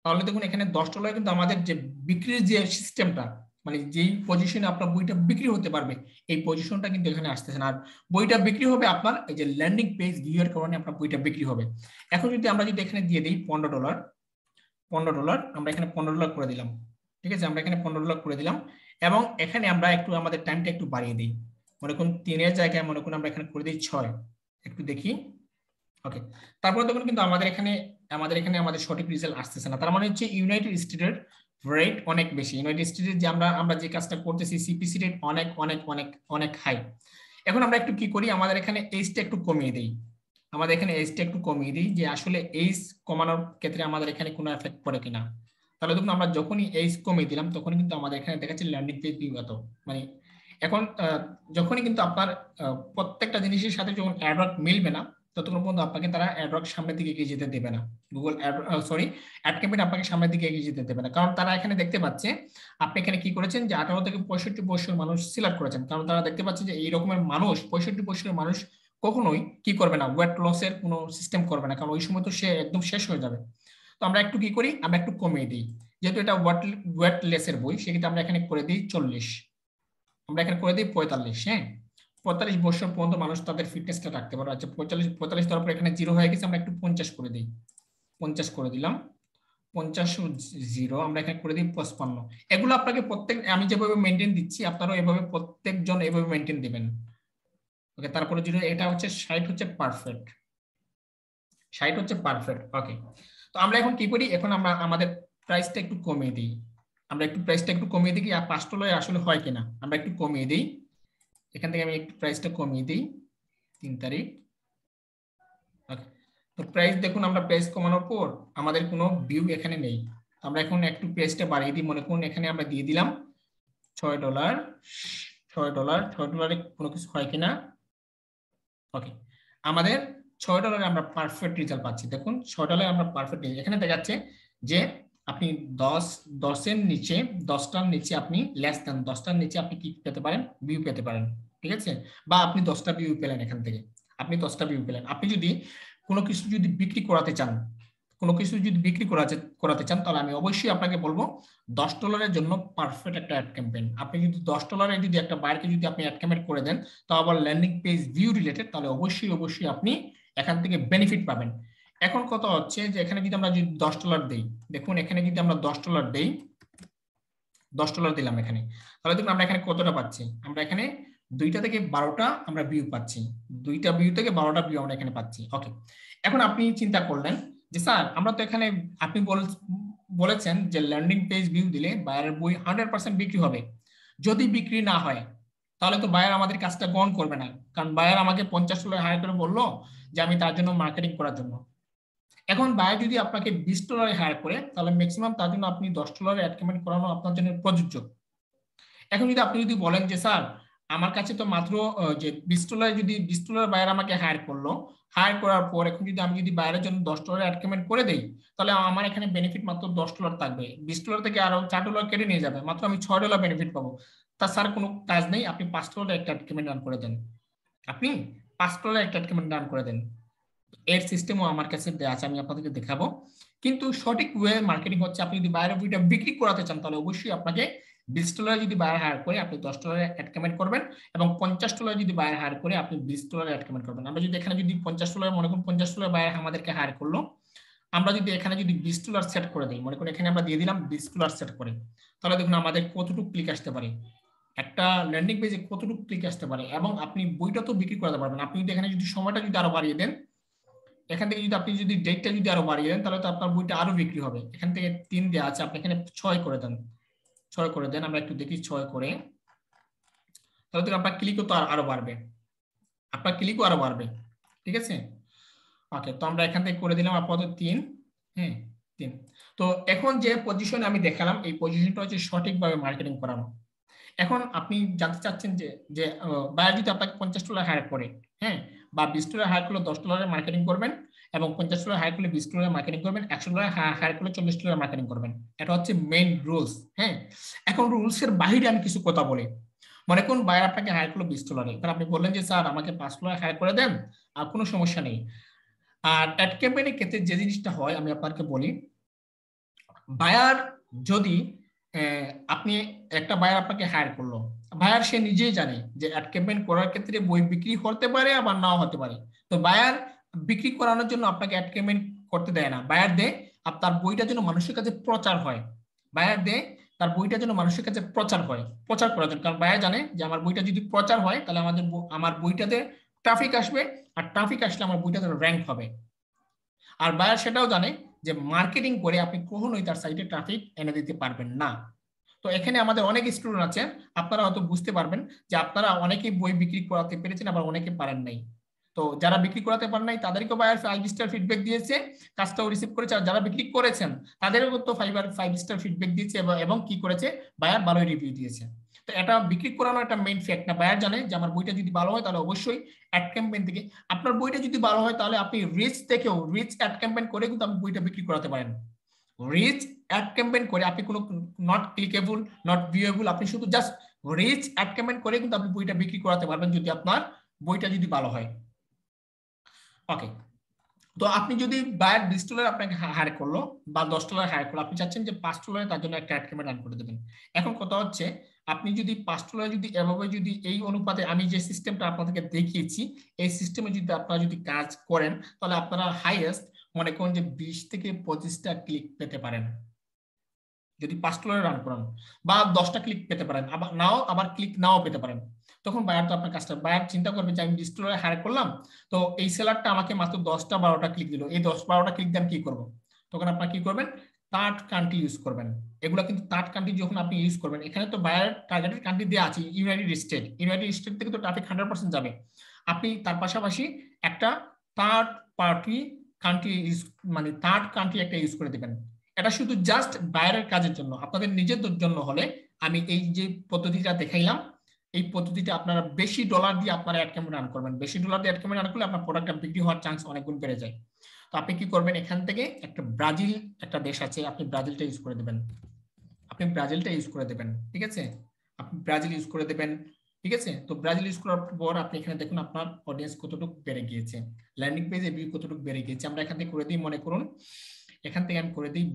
তাহলে দেখুন এখানে $10 কিন্তু আমাদের যে বিক্রির যে সিস্টেমটা, মানে যেই পজিশনে আপনার বইটা বিক্রি হতে পারবে, এই পজিশনটা কিন্তু এখানে আসতেছে না। আর বইটা বিক্রি হবে আপনার এই যে ল্যান্ডিং পেজ ভিউয়ের কারণে আপনার বইটা বিক্রি হবে। এখন যদি আমরা যদি এখানে দিয়ে দিই $15, আমরা এখানে $15 করে দিলাম, ঠিক আছে, আমরা এখানে $15 করে দিলাম। এবং এখানে আমরা একটু আমাদের টাইমটা একটু বাড়িয়ে দিই, মনে করুন 3-এর জায়গায় মনে করুন আমরা এখানে করে দিই 6, একটু দেখি। ওকে, তারপর দেখুন কিন্তু আমাদের এখানে আমাদের সঠিক রেজাল্ট আসতেছে না। তার মানে হচ্ছে ইউনাইটেড স্টেটের রেট অনেক বেশি, ইউনাইটেড স্টেটের যে আমরা যে কাজটা করতেছি সিপিসি রেট অনেক অনেক অনেক অনেক হাই। এখন আমরা একটু কি করি, আমাদের এখানে এইজটা একটু কমিয়ে দিই, যে আসলে এইজ কমানোর ক্ষেত্রে আমাদের এখানে কোনো এফেক্ট পড়ে কিনা। তাহলে দেখুন আমরা যখনই এইজ কমিয়ে দিলাম তখন কিন্তু আমাদের এখানে দেখাচ্ছে ল্যান্ডিং পেজ বিগত, মানে এখন যখনই কিন্তু আপনার প্রত্যেকটা জিনিসের সাথে যখন অ্যাডওয়ার্ড মিলবে না, ততক্ষণ পর্যন্ত আপনাকে তারা অ্যাডরক সামনের দিকে এগিয়ে যেতে দেবে না। গুগল অ্যাড ক্যাম্পেইন আপনাকে সামনের দিকে এগিয়ে যেতে দেবে না, কারণ তারা এখানে দেখতে পাচ্ছে আপনি এখানে কি করেছেন যে 18 থেকে 65 বছর মানুষ সিলেক্ট করেছেন, কারণ তারা দেখতে পাচ্ছে যে এই রকমের মানুষ 65 বছরের মানুষ কখনোই কি করবে না, ওয়েট লসের কোনো সিস্টেম করবে না, কারণ ওই সময় তো সে একদম শেষ হয়ে যাবে। তো আমরা একটু কি করি, আমরা একটু কমিয়ে দিই, যেহেতু এটা ওয়েট লেসের বই, সেক্ষেত্রে আমরা এখানে করে দিই 40, আমরা এখানে করে দিই 45। হ্যাঁ, 45 বছর পর্যন্ত মানুষ তাদের ফিটনেসটা রাখতে পারে। আচ্ছা 45 তারপর এখানে 0 হয়ে গেছে, আমরা একটু 50 করে দিই, 50 করে দিলাম, 50 0, আমরা এখানে করে দিই 55। এগুলো আপনাকে প্রত্যেক, আমি যেভাবে মেনটেন দিচ্ছি আপনারাও এভাবে প্রত্যেকজন এভাবে মেনটেন দিবেন। ওকে, তারপরে 0, এটা হচ্ছে 60 হচ্ছে পারফেক্ট, 60 হচ্ছে পারফেক্ট। ওকে, তো আমরা এখন কি করি, এখন আমরা আমাদের প্রাইসটা একটু কমিয়ে দিই, আমরা একটু প্রাইসটা একটু কমিয়ে দিই, আর 5 ডলার আসলে হয় কিনা আমরা একটু কমিয়ে দিই। এখান থেকে আমি একটু প্রাইসটা কমিয়ে দিই, 3 তারিখ। ওকে, তো প্রাইস দেখুন, আমরা প্রাইস কমানোর পর আমাদের কোনো ভিউ এখানে নেই, আমরা এখন একটু প্রাইসটা বাড়িয়ে দিই, মনে করুন এখানে আমরা দিয়ে দিলাম $6, $6 কোনো কিছু হয় কিনা। ওকে, আমাদের $6 আমরা পারফেক্ট রেজাল্ট পাচ্ছি। দেখুন $6 আমরা পারফেক্ট, এখানে দেখাচ্ছে যে আপনি 10 এর নিচে, 10টার নিচে আপনি লেস দেন 10টার নিচে আপনি কি পেতে পারেন, ভিউ পেতে পারেন, ঠিক আছে, বা আপনি 10টা ভিউ পেলেন, এখান থেকে আপনি 10টা ভিউ পেলেন। আপনি যদি কোনো কিছু যদি বিক্রি করাতে চান, কোনো কিছু যদি বিক্রি করাতে চান, তাহলে আমি অবশ্যই আপনাকে বলবো $10 জন্য পারফেক্ট একটা অ্যাড ক্যাম্পেইন। আপনি যদি $10 যদি একটা বায়ারকে যদি আপনি অ্যাড ক্যাম্পেইন করে দেন, তাও আবার ল্যান্ডিং পেজ ভিউ রিলেটেড, তাহলে অবশ্যই আপনি এখান থেকে বেনিফিট পাবেন। এখন কথা হচ্ছে যে এখানে যদি আমরা যদি $10 দেই, দেখুন এখানে যদি আমরা $10 দেই, $10 দিলাম এখানে, তাহলে দেখুন আমরা এখানে কতটা পাচ্ছি, আমরা এখানে 2টা থেকে 12টা আমরা ভিউ পাচ্ছি, 2টা ভিউ থেকে 12টা ভিউ আমরা এখানে পাচ্ছি। ওকে, এখন আপনি চিন্তা করলেন যে স্যার আমরা তো এখানে, আপনি বলেছেন যে ল্যান্ডিং পেজ ভিউ দিলে বায়ারের বই 100% বিক্রি হবে, যদি বিক্রি না হয় তাহলে তো বায়ার আমাদের কাজটা গ্রহণ করবে না, কারণ বায়ার আমাকে $50 হায়ার করে বললো যে আমি তার জন্য মার্কেটিং করার জন্য। এখন বায়ার যদি আপনাকে $20 হায়ার করে, তাহলে ম্যাক্সিমাম তার জন্য আপনি $10 অ্যাড ক্যাম্পেইন করানো আপনার জন্য প্রযোজ্য। এখন যদি আপনি যদি বলেন যে স্যার আমার কাছে তো মাত্র যে $20, যদি $20 বায়ার আমাকে হায়ার করলো, হায়ার করার পর এখন যদি আমি যদি বায়ারের জন্য $10 অ্যাড ক্যাম্পেইন করে দেই, তাহলে আমার এখানে বেনিফিট মাত্র $10 থাকবে, $20 থেকে আরো $4 কেটে নিয়ে যাবে, মাত্র আমি $6 বেনিফিট পাবো। তা স্যার কোনো কাজ নেই, আপনি $5 একটা অ্যাড ক্যাম্পেইন রান করে দেন, আপনি $5 একটা অ্যাড ক্যাম্পেইন রান করে দেন। এর সিস্টেমও আমার কাছে দেওয়া আছে, আমি আপনাদেরকে দেখাবো। কিন্তু সঠিক ওয়ে মার্কেটিং হচ্ছে, আপনি যদি বায়ার বইটা বিক্রি করাতে চান, তাহলে অবশ্যই আপনাকে $20 যদি বায়ার হায়ার করে আপনি $10 অ্যাড ক্যাম্পেইন করবেন, এবং $50 যদি বায়ার হায়ার করে আপনি $20 অ্যাড ক্যাম্পেইন করবেন। আমরা যদি এখানে যদি $50 মনে করুন, $50 বায়ার আমাদেরকে হায়ার করলো, আমরা যদি এখানে যদি $20 সেট করে দিই, মনে করুন এখানে আমরা দিয়ে দিলাম $20 সেট করে, তাহলে দেখুন আমাদের কতটুকু ক্লিক আসতে পারে, একটা ল্যান্ডিং পেজে কতটুকু ক্লিক আসতে পারে, এবং আপনি বইটা তো বিক্রি করাতে পারবেন। আপনি যদি এখানে যদি সময়টা যদি আরো বাড়িয়ে দেন, এখান থেকে যদি আপনি যদি ডেটটা যদি আরো বাড়িয়ে দেন, তাহলে তো আপনার বইটা আরো বিক্রি হবে। এখান থেকে 3 দেওয়া আছে, আপনি এখানে 6 করে দেন, 6 করে দেন, আমরা একটু দেখি 6 করে, তাহলে তো আপনার ক্লিকও তো আরো বাড়বে, আপনার ক্লিকও আরো বাড়বে, ঠিক আছে। ওকে, তো আমরা এখান থেকে করে দিলাম আপাতত 3। হ্যাঁ, 3। তো এখন যে পজিশনে আমি দেখালাম, এই পজিশনটা হচ্ছে সঠিকভাবে মার্কেটিং করানো। এখন আপনি জানতে চাচ্ছেন যে যে বায়ার যদি আপনাকে $50 হায়ার করে, হ্যাঁ, বা $20 হায়ার করলে $10 মার্কেটিং করবেন, এবং $50 হায়ার করলে $20 মার্কেটিং করবেন, $100 হায়ার করলে $40 মার্কেটিং করবেন। এটা হচ্ছে মেইন রুলস। হ্যাঁ, এখন রুলস এর বাইরে আমি কিছু কথা বলি। মনে করুন বায়ার আপনাকে হায়ার করলো $20, এবার আপনি বললেন যে স্যার আমাকে $5 হায়ার করে দেন, আর কোনো সমস্যা নেই। আর অ্যাড ক্যাম্পেইনের ক্ষেত্রে যে জিনিসটা হয় আমি আপনাকে বলি, বায়ার যদি আপনি একটা বায়ার আপনাকে হায়ার করলো, বায়ার সে নিজেই জানে যে অ্যাড ক্যাম্পেইন করার ক্ষেত্রে বই বিক্রি হতে পারে আবার নাও হতে পারে। তো বায়ার বিক্রি করানোর জন্য আপনাকে অ্যাড ক্যাম্পেইন করতে দেয় না, বায়ার দেয় তার বইটা যেন মানুষের কাছে প্রচার হয়, বায়ার দেয় তার বইটা যেন মানুষের কাছে প্রচার হয়, প্রচার করার জন্য। কারণ বায়ার জানে যে আমার বইটা যদি প্রচার হয়, তাহলে আমার বইটাতে ট্রাফিক আসবে, আর ট্রাফিক আসলে আমার বইটাতে র্যাঙ্ক হবে। আর বায়ার সেটাও জানে যে মার্কেটিং করে আপনি কখনোই তার সাইটে ট্রাফিক এনে দিতে পারবেন না। তো এখানে আমাদের অনেক স্টুডেন্ট আছেন, আপনারা হয়তো বুঝতে পারবেন যে আপনারা অনেকেই বই বিক্রি করাতে পেরেছেন, আবার অনেকে পারেন নাই। তো তো যারা বিক্রি করাতে পারেন নাই তাদেরকে বায়ার 5 স্টার ফিডব্যাক দিয়েছে, কাজটাও রিসিভ করেছে। আর যারা বিক্রি করেছেন তাদেরও তো 5 স্টার ফিডব্যাক দিয়েছে এবং কি করেছে, বায়ার ভালোই রিভিউ দিয়েছে। তো এটা বিক্রি করানো একটা মেইন ফ্যাক্ট না। বায়ার জানে যে আমার বইটা যদি ভালো হয় তাহলে অবশ্যই অ্যাড ক্যাম্পেইন থেকে, আপনার বইটা যদি ভালো হয় তাহলে আপনি রিচ থেকেও, রিচ অ্যাড ক্যাম্পেইন করে কিন্তু আপনি বইটা বিক্রি করাতে পারেন। রিচ অ্যাড ক্যাম্পেইন করে আপনি কোনো নট ক্লিকেবল, নট ভিউয়েবল, আপনি শুধু জাস্ট রিচ অ্যাড ক্যাম্পেইন করে কিন্তু আপনি বইটা বিক্রি করাতে পারবেন যদি আপনার বইটা যদি ভালো হয়। ওকে, তো আপনি যদি বায়ার $20 আপনাকে হায়ার করলো বা $10 হায়ার করলো, আপনি চাচ্ছেন যে $5 তার জন্য একটা অ্যাড ক্যাম্পেইন রান করে দেবেন। এখন কথা হচ্ছে আপনি যদি $5 যদি এভাবে যদি এই অনুপাতে আমি যে সিস্টেমটা আপনাদেরকে দেখিয়েছি এই সিস্টেমে যদি আপনারা যদি কাজ করেন তাহলে আপনারা হাইয়েস্ট মনে করেন যে 20 থেকে 25টা ক্লিক পেতে পারেন যদি $5 রান করেন, বা 10টা ক্লিক পেতে পারেন, আবার ক্লিক নাও পেতে পারেন। তখন বায়ার তো আপনার কাজটা, বায়ার চিন্তা করবে যে আমি $20 হায়ার করলাম, তো এই সেলারটা আমাকে মাত্র 10টা 12টা ক্লিক দিল, এই 10-12টা ক্লিক দিয়ে আমি কি করবো? তখন আপনার কি করবেন, থার্ড কান্ট্রি ইউজ করবেন। এগুলো কিন্তু থার্ড কান্ট্রি যখন আপনি ইউজ করবেন, এখানে তো বায়ার টার্গেটেড কান্ট্রি দেওয়া আছে ইউনাইটেড স্টেট, ইউনাইটেড স্টেট থেকে তো ট্রাফিক 100% যাবে। আপনি তার পাশাপাশি একটা থার্ড পার্টি কান্ট্রি ইউজ, মানে থার্ড কান্ট্রি একটা ইউজ করে দেবেন। এটা শুধু জাস্ট বাইরের কাজের জন্য, আপনাদের নিজেদের জন্য হলে আমি এই যে পদ্ধতিটা দেখাইলাম, এই পদ্ধতিটা আপনারা বেশি ডলার দিয়ে আপনারা অ্যাড ক্যাম্পেইন রান করবেন। বেশি ডলার দিয়ে অ্যাড ক্যাম্পেইন রান করলে আপনার প্রোডাক্টটা বিক্রি হওয়ার চান্স অনেক গুণ বেড়ে যায়। তো আপনি কি করবেন, এখান থেকে একটা ব্রাজিল একটা দেশ আছে, আপনি ব্রাজিলটা ইউজ করে দেবেন, আপনি ব্রাজিলটা ইউজ করে দেবেন, ঠিক আছে? আপনি ব্রাজিল ইউজ করে দেবেন, ঠিক আছে? তো ব্রাজিল ইউজ করার পর আপনি এখানে দেখুন আপনার অডিয়েন্স কতটুকু বেড়ে গিয়েছে, ল্যান্ডিং পেজে ভিউ কতটুকু বেড়ে গিয়েছে। আমরা এখান থেকে করে দিই, মনে করুন এখান থেকে আমি করে দিই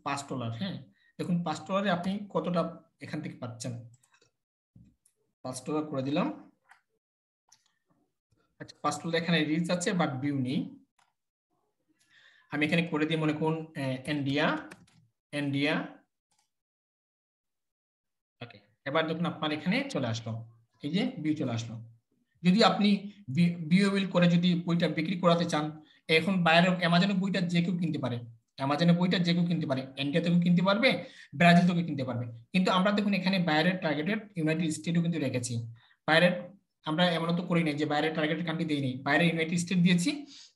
$5। হ্যাঁ, দেখুন $5 আপনি কতটা এখান থেকে পাচ্ছেন। $5 করে দিলাম। আচ্ছা, $5 এখানে রিচ আছে বাট ভিউ নেই। আমি এখানে করে দিই, মনে করুন ইন্ডিয়া। ওকে, এবার দেখুন আপনার এখানে চলে আসলো, এই যে ভিউ চলে আসলো। যদি আপনি ভিউয়েবল করে যদি বইটা বিক্রি করাতে চান, এখন বাইরের অ্যামাজনে বইটা যে কেউ কিনতে পারে, অ্যামাজনে বইটা যে কেউ কিনতে পারে, ইন্ডিয়া থেকেও কিনতে পারবে, ব্রাজিল থেকেও কিনতে পারবে। কিন্তু আমরা দেখুন এখানে বাইরের টার্গেটেড ইউনাইটেড স্টেটও কিন্তু রেখেছি। বাইরের আমরা এমন তো করি নাই যে বাইরের টার্গেটেড কান্ট্রি দেই নেই, বাইরে ইউনাইটেড স্টেট দিয়েছি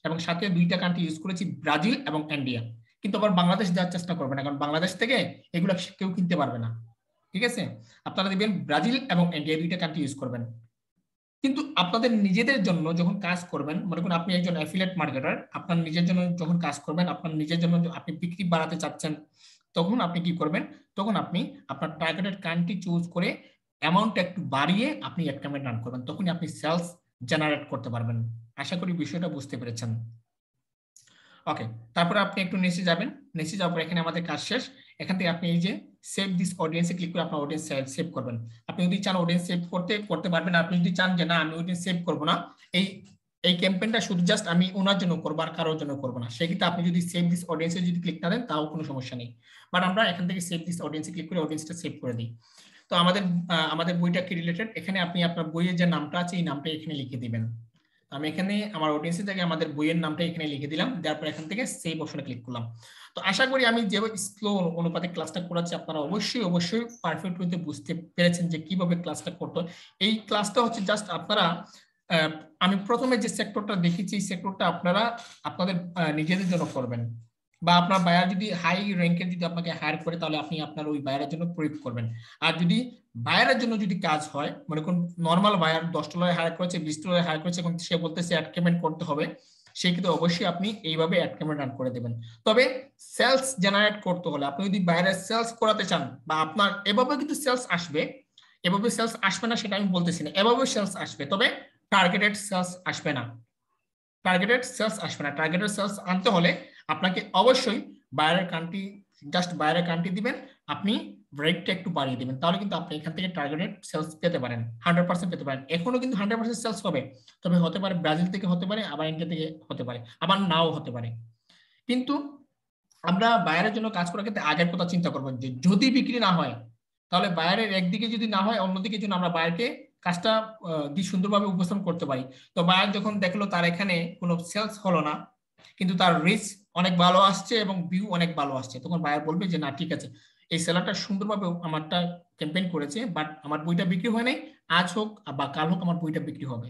এবং সাথে 2টা কান্ট্রি ইউজ করেছি, ব্রাজিল এবং ইন্ডিয়া। কিন্তু আবার বাংলাদেশ দেওয়ার চেষ্টা করবে না, কারণ বাংলাদেশ থেকে এগুলো কেউ কিনতে পারবে না, ঠিক আছে? আপনারা দিবেন ব্রাজিল এবং ইন্ডিয়া, 2টা কান্ট্রি ইউজ করবেন। কিন্তু আপনাদের নিজেদের জন্য যখন কাজ করবেন, মনে করুন আপনি একজন অ্যাফিলিয়েট মার্কেটার, আপনার নিজের জন্য যখন কাজ করবেন, আপনার নিজের জন্য আপনি বিক্রি বাড়াতে চাচ্ছেন, তখন আপনি কি করবেন, তখন আপনি আপনার টার্গেটেড কান্ট্রি চুজ করে অ্যামাউন্টটা একটু বাড়িয়ে আপনি অ্যাড ক্যাম্পেইন রান করবেন, তখনই আপনি সেলস জেনারেট করতে পারবেন। আশা করি বিষয়টা বুঝতে পেরেছেন। ওকে, তারপরে আপনি একটু নিচে যাবেন, নিচে যাওয়ার পর এখানে আমাদের কাজ শেষ। এখান থেকে আপনি এই যে সেভ দিস অডিয়েন্সে ক্লিক করে আপনার অডিয়েন্স সেভ করবেন। আপনি যদি চান অডিয়েন্স সেভ করতে পারবেন। আপনি যদি চান যে না আমি অডিয়েন্স সেভ করব না, এই এই ক্যাম্পেইনটা শুধু জাস্ট আমি ওনার জন্য করবো আর কারোর জন্য করবো না, সেক্ষেত্রে আপনি যদি সেভ দিস অডিয়েন্সে যদি ক্লিক না দেন তাও কোনো সমস্যা নেই। বাট আমরা এখান থেকে সেভ দিস অডিয়েন্সে ক্লিক করে অডিয়েন্সটা সেভ করে দিই। তো আমাদের বইটা কি রিলেটেড, এখানে আপনি আপনার বইয়ের যে নামটা আছে এই নামটা এখানে লিখে দিবেন। আমি এখানে আমার অডিয়েন্সের জায়গায় আমাদের বইয়ের নামটা এখানে লিখে দিলাম, তারপর এখান থেকে সেভ অপশনে ক্লিক করলাম। তো আশা করি আমি যেভাবে স্লো অনুপাতে ক্লাসটা করাচ্ছি আপনারা অবশ্যই পারফেক্ট ওয়েতে বুঝতে পেরেছেন যে কিভাবে ক্লাসটা করতে হয়। এই ক্লাসটা হচ্ছে জাস্ট আপনারা, আমি প্রথমে যে সেক্টরটা দেখেছি এই সেক্টরটা আপনারা আপনাদের নিজেদের জন্য করবেন, বা আপনার বায়ার যদি হাই র্যাঙ্কের যদি আপনাকে হায়ার করে তাহলে আপনি আপনার ওই বায়ারের জন্য প্রয়োগ করবেন। আর যদি বায়ারের জন্য যদি কাজ হয়, মনে করুন নর্মাল বায়ার $10 হায়ার করেছে, $20 হায়ার করেছে এবং সে বলতেছে অ্যাড ক্যাম্পেইন করতে হবে, সেই ক্ষেত্রে অবশ্যই আপনি এইভাবে অ্যাড ক্যাম্পেইন রান করে দেবেন। তবে সেলস জেনারেট করতে হলে আপনি যদি বায়ারের সেলস করাতে চান, বা আপনার এভাবে কিন্তু সেলস আসবে, এভাবে সেলস আসবে না সেটা আমি বলতেছি না, এভাবে সেলস আসবে, তবে টার্গেটেড সেলস আসবে না। টার্গেটেড সেলস আনতে হলে আপনাকে অবশ্যই বাইরের কান্ট্রি, জাস্ট বাইরের কান্ট্রি দিবেন, আপনি রেটটা একটু বাড়িয়ে দিবেন, তাহলে কিন্তু আপনি এখান থেকে টার্গেটেড সেলস পেতে পারেন, 100% পেতে পারেন। এখনো কিন্তু 100% সেলস হবে, তবে হতে পারে ব্রাজিল থেকে হতে পারে, আবার ইন্ডিয়া থেকে হতে পারে, আবার নাও হতে পারে। কিন্তু আমরা বাইরের জন্য কাজ করার ক্ষেত্রে আগের কথা চিন্তা করবো যে যদি বিক্রি না হয় তাহলে বাইরের একদিকে যদি না হয় অন্যদিকে জন্য আমরা বাইরকে কাজটা দিয়ে সুন্দরভাবে উপস্থাপন করতে পারি। তো বায়ার যখন দেখলো তার এখানে কোনো সেলস হলো না কিন্তু তার রিচ অনেক ভালো আসছে এবং ভিউ অনেক ভালো আসছে, তখন বায়ার বলবে যে না ঠিক আছে, এই সেলারটা সুন্দরভাবে আমারটা ক্যাম্পেইন করেছে বাট আমার বইটা বিক্রি হয় নাই, আজ হোক বা কাল হোক আমার বইটা বিক্রি হবে।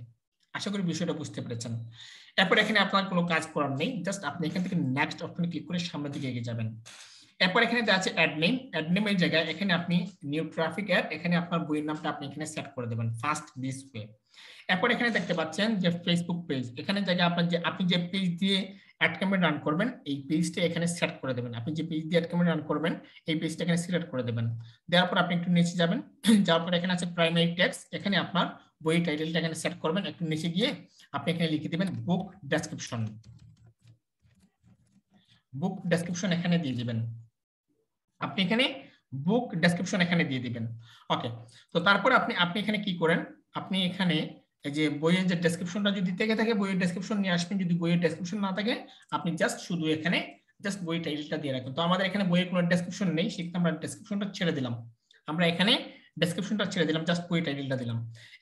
আশা করি বিষয়টা বুঝতে পেরেছেন। এরপর এখানে আপনার কোনো কাজ করার নেই, জাস্ট আপনি এখান থেকে নেক্সট অপশনে ক্লিক করে সামনের দিকে এগিয়ে যাবেন। এরপর এখানে আছে অ্যাড নেম এর জায়গায় এখানে আপনি নিউ ট্রাফিক অ্যাড, এখানে আপনার বইয়ের নামটা আপনি এখানে সেট করে দেবেন ফার্স্ট দিস ওয়ে। এরপর এখানে দেখতে পাচ্ছেন যে ফেসবুক পেজ, এখানে জায়গায় আপনার যে আপনি যে পেজ দিয়ে অ্যাড ক্যাম্পেইন রান করবেন এই পেজটা এখানে সেট করে দেবেন। আপনি যে পেজ দিয়ে অ্যাড ক্যাম্পেইন রান করবেন এই পেজটা এখানে সিলেক্ট করে দেবেন। দেওয়ার পর আপনি একটু নিচে যাবেন, যাওয়ার পর এখানে আছে প্রাইমারি টেক্সট, এখানে আপনার বইয়ের টাইটেলটা এখানে সেট করবেন। একটু নিচে গিয়ে আপনি এখানে লিখে দিবেন বুক ডেসক্রিপশন, বুক ডেসক্রিপশন এখানে দিয়ে দিবেন। আপনি এখানে বুক ডেসক্রিপশন এখানে দিয়ে দিবেন। ওকে, তো তারপর আপনি এখানে কি করেন, আপনি এখানে এই যে বইয়ের যে ডেসক্রিপশনটা যদি থেকে থাকে বইয়ের ডেসক্রিপশন নিয়ে আসবেন, যদি বইয়ের ডেসক্রিপশন না থাকে আপনি জাস্ট শুধু এখানে জাস্ট বই টাইটেলটা দিয়ে রাখবেন। তো আমাদের এখানে বইয়ের কোনো ডেসক্রিপশন নেই, সেক্ষেত্রে আমরা ডেসক্রিপশনটা ছেড়ে দিলাম, আমরা এখানে ডেসক্রিপশনটা ছেড়ে দিলাম, জাস্ট বই টাইটেলটা দিলাম।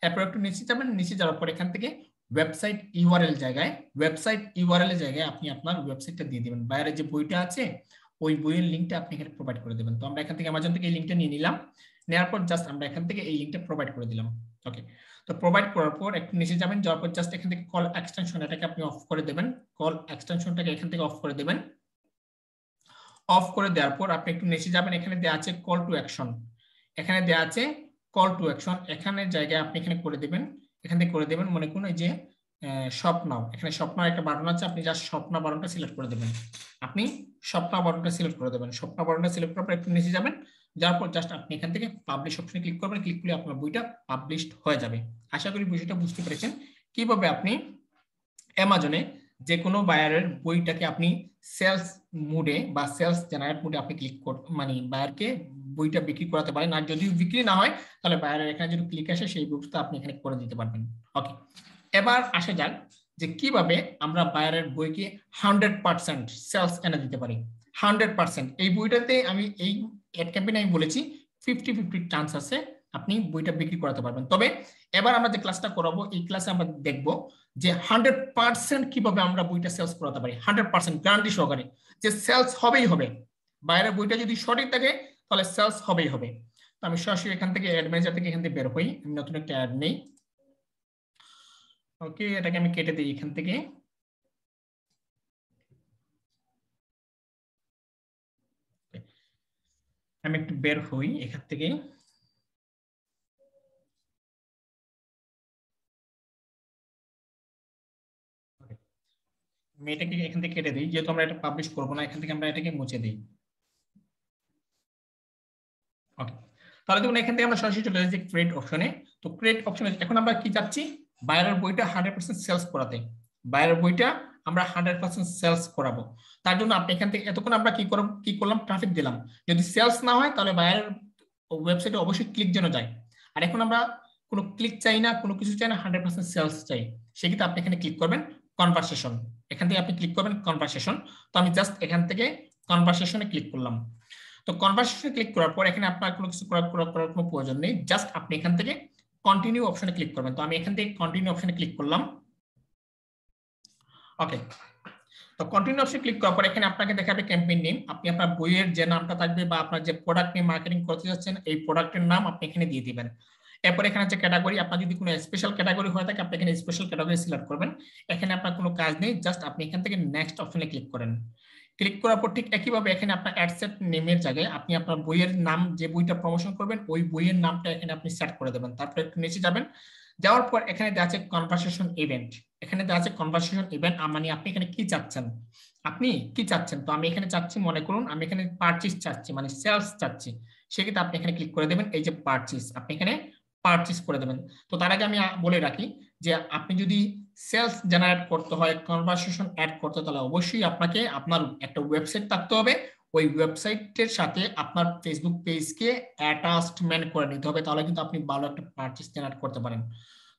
এরপর একটু নিচে যাবেন, নিচে যাওয়ার পর এখান থেকে ওয়েবসাইট ইউআরএল জায়গায়, ওয়েবসাইট ইউআরএল এর জায়গায় আপনি আপনার ওয়েবসাইটটা দিয়ে দিবেন। বাইরে যে বইটা আছে ওই বইয়ের লিঙ্কটা আপনি এখানে প্রোভাইড করে দেবেন। তো আমরা এখান থেকে অ্যামাজন থেকে এই লিঙ্কটা নিয়ে নিলাম, নেওয়ার পর জাস্ট আমরা এখান থেকে এই লিঙ্কটা প্রোভাইড করে দিলাম। ওকে, তো প্রোভাইড করার পর একটু নিচে যাবেন, যাওয়ার পর জাস্ট এখান থেকে কল এক্সটেনশন এটাকে আপনি অফ করে দেবেন, কল এক্সটেনশনটাকে এখান থেকে অফ করে দেবেন। অফ করে দেওয়ার পর আপনি একটু নিচে যাবেন, এখানে দেওয়া আছে কল টু অ্যাকশন, এখানে দেওয়া আছে কল টু অ্যাকশন, এখানে জায়গায় আপনি এখানে করে দেবেন, এখান থেকে করে দেবেন মনে করুন এই যে শপ নাও, এখানে শপ নাও একটা বাটন আছে, আপনি জাস্ট শপ নাও বাটনটা সিলেক্ট করে দেবেন, আপনি শপ নাও বাটনটা সিলেক্ট করে দেবেন। শপ নাও বাটনটা সিলেক্ট করার পর একটু নিচে যাবেন, যাওয়ার পর জাস্ট আপনি এখান থেকে পাবলিশ অপশনে ক্লিক করবেন, ক্লিক করলে আপনার বইটা পাবলিশড হয়ে যাবে। আশা করি বিষয়টা বুঝতে পেরেছেন কিভাবে আপনি অ্যামাজনে যে কোনো বায়ারের বইটাকে আপনি সেলস মুডে বা সেলস জেনারেট মুডে আপনি ক্লিক মানে বায়ারকে বইটা বিক্রি করাতে পারেন। আর যদি বিক্রি না হয় তাহলে বায়ারের এখানে যদি ক্লিক আসে সেই ব্যবস্থা আপনি এখানে করে দিতে পারবেন। ওকে, এবার আসা যাক যে কিভাবে আমরা বায়ারের বইকে 100% সেলস এনে দিতে পারি। 100% এই বইটাতে আমি এই অ্যাড ক্যাম্পেইনে আমি বলেছি 50-50 চান্স আছে আপনি বইটা বিক্রি করাতে পারবেন। তবে এবার আমরা যে ক্লাসটা করাবো এই ক্লাসে আমরা দেখবো যে 100% কিভাবে আমরা বইটা সেলস করাতে পারি, 100% গ্যারান্টি সহকারে যে সেলস হবেই হবে। বাইরের বইটা যদি সঠিক থাকে তাহলে সেলস হবেই হবে। তো আমি সরাসরি এখান থেকে অ্যাড ম্যানেজার থেকে এখান থেকে বের হই, আমি নতুন একটা অ্যাড নেই। ওকে, এটাকে আমি কেটে দিই এখান থেকে। আমি একটু বের হই এখান থেকে। আমি এটাকে এখান থেকে কেটে দিই, যেহেতু আমরা এটা পাবলিশ করবো না, এখান থেকে আমরা এটাকে মুছে দিই। ওকে, তাহলে দেখুন এখান থেকে আমরা সরাসরি চলে যাচ্ছি ক্রিয়েট অপশনে। তো ক্রিয়েট অপশনে এখন আমরা কি চাচ্ছি, বাইরের বইটা 100% সেলস করাতে, বাইরের বইটা আমরা 100% সেলস করাবো। তার জন্য আপনি এখান থেকে এতক্ষণ আমরা কি করলাম ট্রাফিক দিলাম, যদি সেলস না হয় তাহলে বাইরের ওয়েবসাইটে অবশ্যই ক্লিক যেন যায়। আর এখন আমরা কোনো ক্লিক চাই না, কোনো কিছু চাই না, 100% সেলস চাই। সেক্ষেত্রে আপনি এখানে ক্লিক করবেন কনভারসেশন, এখান থেকে আপনি ক্লিক করবেন কনভারসেশন। তো আমি জাস্ট এখান থেকে কনভারসেশনে ক্লিক করলাম। তো কনভারসেশনে ক্লিক করার পর এখানে আপনার কোনো কিছু করার কোনো প্রয়োজন নেই, জাস্ট আপনি এখান থেকে কন্টিনিউ অপশনে ক্লিক করবেন। তো আমি এখান থেকে কন্টিনিউ অপশনে ক্লিক করলাম। ওকে, তো কন্টিনিউ অপশনে ক্লিক করার পর এখানে আপনাকে দেখাবে ক্যাম্পেইন নেম, আপনি আপনার বইয়ের যে নামটা থাকবে বা আপনার যে প্রোডাক্ট নিয়ে মার্কেটিং করতে যাচ্ছেন এই প্রোডাক্টের নাম আপনি এখানে দিয়ে দিবেন। এরপর এখানে আছে ক্যাটাগরি, আপনার যদি কোনো স্পেশাল ক্যাটাগরি হয়ে থাকে আপনি এখানে স্পেশাল ক্যাটাগরি সিলেক্ট করবেন। এখানে আপনার কোনো কাজ নেই, জাস্ট আপনি এখান থেকে নেক্সট অপশনে ক্লিক করেন। ক্লিক করার পর ঠিক একইভাবে এখানে আপনার অ্যাডসেট নেমের জায়গায় আপনি আপনার বইয়ের নাম, যে বইটা প্রমোশন করবেন ওই বইয়ের নামটা এখানে আপনি সেট করে দেবেন। তারপর একটু নিচে যাবেন, যাওয়ার পর এখানে দেওয়া আছে কনভারসেশন ইভেন্ট, এখানে দেওয়া আছে কনভারসেশন ইভেন্ট, মানে আপনি এখানে কি চাচ্ছেন, আপনি কি চাচ্ছেন। তো আমি এখানে চাচ্ছি, মনে করুন আমি এখানে পারচেজ চাচ্ছি, মানে সেলস চাচ্ছি, সেক্ষেত্রে আপনি এখানে ক্লিক করে দেবেন এই যে পারচেজ, আপনি এখানে পারচেজ করে দেবেন। তো তার আগে আমি বলে রাখি যে আপনি যদি সেলস জেনারেট করতে হয়, কনভারসেশন অ্যাড করতে হয়, তাহলে অবশ্যই আপনাকে আপনার একটা ওয়েবসাইট থাকতে হবে, ওই ওয়েবসাইটের সাথে আপনার ফেসবুক পেজকে অ্যাটাচমেন্ট করে নিতে হবে, তাহলে কিন্তু আপনি ভালো একটা পারচেজ জেনারেট করতে পারেন।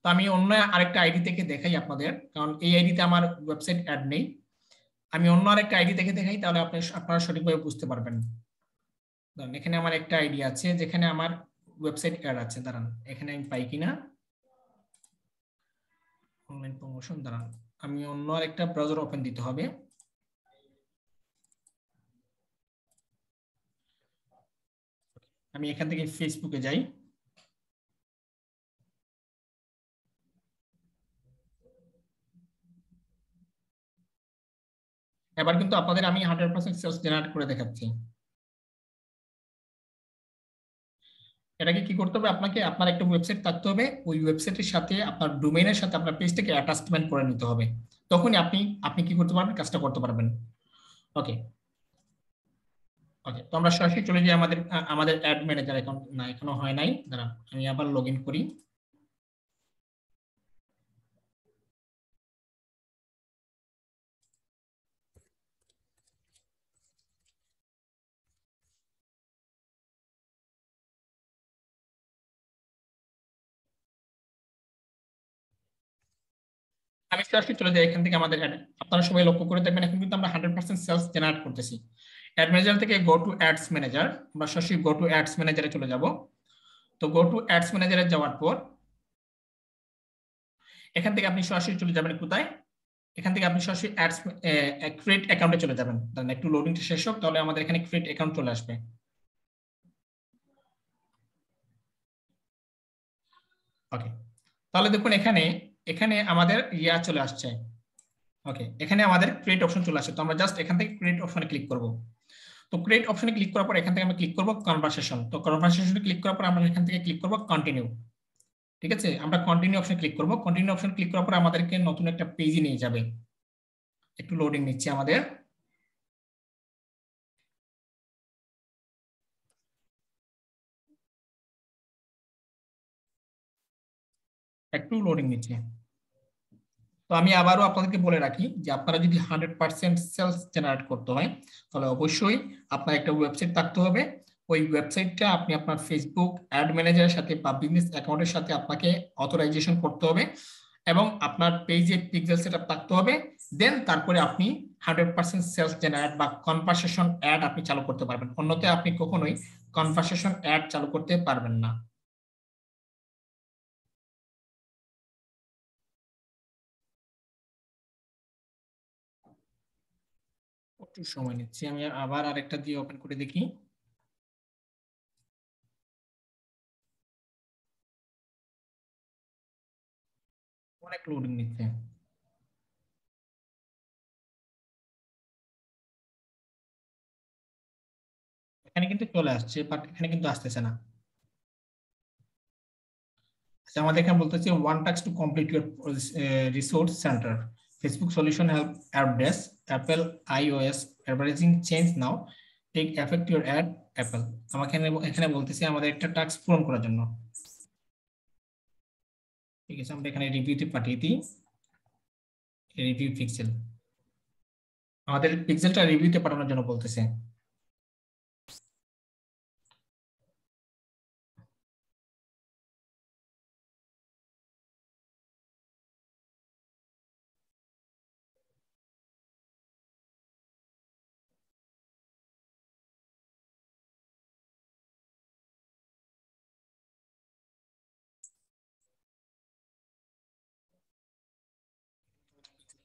তো আমি অন্য আরেকটা আইডি থেকে দেখাই আপনাদের, কারণ এই আইডিতে আমার ওয়েবসাইট অ্যাড নেই। আমি অন্য আরেকটা আইডি থেকে দেখাই, তাহলে আপনারা সঠিকভাবে বুঝতে পারবেন। ধরুন এখানে আমার একটা আইডি আছে যেখানে আমার ওয়েবসাইট অ্যাড আছে, দাঁড়ান এখানে আমি পাই কিনা, অনলাইন প্রমোশন, দাঁড়ান আমি অন্য আরেকটা ব্রাউজার ওপেন দিতে হবে। আমি এখান থেকে ফেসবুকে যাই, এবার কিন্তু আপনাদের আমি 100% সেলস জেনারেট করে দেখাচ্ছি। এটাকে কি করতে হবে, আপনাকে আপনার একটা ওয়েবসাইট থাকতে হবে, ওই ওয়েবসাইটের সাথে আপনার ডোমেইনের সাথে আপনার পেজটাকে অ্যাটাচমেন্ট করে নিতে হবে, তখনই আপনি আপনি কি করতে পারবেন, কাজটা করতে পারবেন। ওকে ওকে, তো আমরা সরাসরি চলে যাই আমাদের আমাদের অ্যাড ম্যানেজার অ্যাকাউন্ট, না এখনো হয় নাই, দাঁড়ান আমি আবার লগ ইন করি। আমি সরাসরি চলে যাই এখান থেকে আমাদের অ্যাড, আপনারা সবাই লক্ষ্য করে দেখবেন এখন কিন্তু আমরা 100% সেলস জেনারেট করতেছি। অ্যাড ম্যানেজার থেকে গো টু অ্যাডস ম্যানেজার, আমরা সরাসরি গো টু অ্যাডস ম্যানেজারে চলে যাব। তো গো টু অ্যাডস ম্যানেজারে যাওয়ার পর এখান থেকে আপনি সরাসরি চলে যাবেন কোথায়, এখান থেকে আপনি সরাসরি অ্যাডস ক্রিয়েট অ্যাকাউন্টে চলে যাবেন। তাহলে একটু লোডিংটা শেষ হোক, তাহলে আমাদের এখানে ক্রিয়েট অ্যাকাউন্ট চলে আসবে। ওকে, তাহলে দেখুন এখানে এখানে আমাদের ইয়া চলে আসছে। ওকে, এখানে আমাদের ক্রিয়েট অপশন চলে আসছে, তো আমরা জাস্ট এখান থেকে ক্রিয়েট অপশনে ক্লিক করব। তো ক্রিয়েট অপশনে ক্লিক করার পর এখান থেকে আমরা ক্লিক করব কনভারসেশন, তো কনভারসেশনে ক্লিক করার পর আমরা এখান থেকে ক্লিক করব কন্টিনিউ। ঠিক আছে, আমরা কন্টিনিউ অপশনে ক্লিক করব, কন্টিনিউ অপশন ক্লিক করার পর আমাদেরকে নতুন একটা পেজে নিয়ে যাবে। একটু লোডিং নিচ্ছে আমাদের, একটু লোডিং নিচ্ছে। তো আমি আবারও আপনাদেরকে বলে রাখি যে আপনারা যদি 100% সেলস জেনারেট করতে হয় তাহলে অবশ্যই আপনার একটা ওয়েবসাইট থাকতে হবে। ওই ওয়েবসাইটটা আপনি আপনার ফেসবুক অ্যাড ম্যানেজারের সাথে বা বিজনেস অ্যাকাউন্টের সাথে আপনাকে অথরাইজেশন করতে হবে এবং আপনার পেজে পিক্সেল সেটআপ থাকতে হবে। দেন তারপরে আপনি 100% সেলস জেনারেট বা কনভারসেশন অ্যাড আপনি চালু করতে পারবেন, অন্যথায় আপনি কখনোই কনভারসেশন অ্যাড চালু করতে পারবেন না। একটু সময় নিচ্ছি, আমি আবার আরেকটা দিয়ে ওপেন করে দেখি। অনেক লোডিং নিচ্ছে। এখানে কিন্তু চলে আসছে, বাট এখানে কিন্তু আসতেছে না। আচ্ছা, আমাদের এখানে বলতেছে one task to complete your resource centre, Facebook solution help help desk, Apple iOS advertising change now, take effect your ad Apple. আমাকে এখানে বলতেছে আমাদের একটা টাস্ক পূরণ করার জন্য। ঠিক আছে, আমরা এখানে রিভিউতে পাঠিয়ে দিই, রিভিউ পিক্সেল, আমাদের পিক্সেলটা রিভিউতে পাঠানোর জন্য বলতেছে।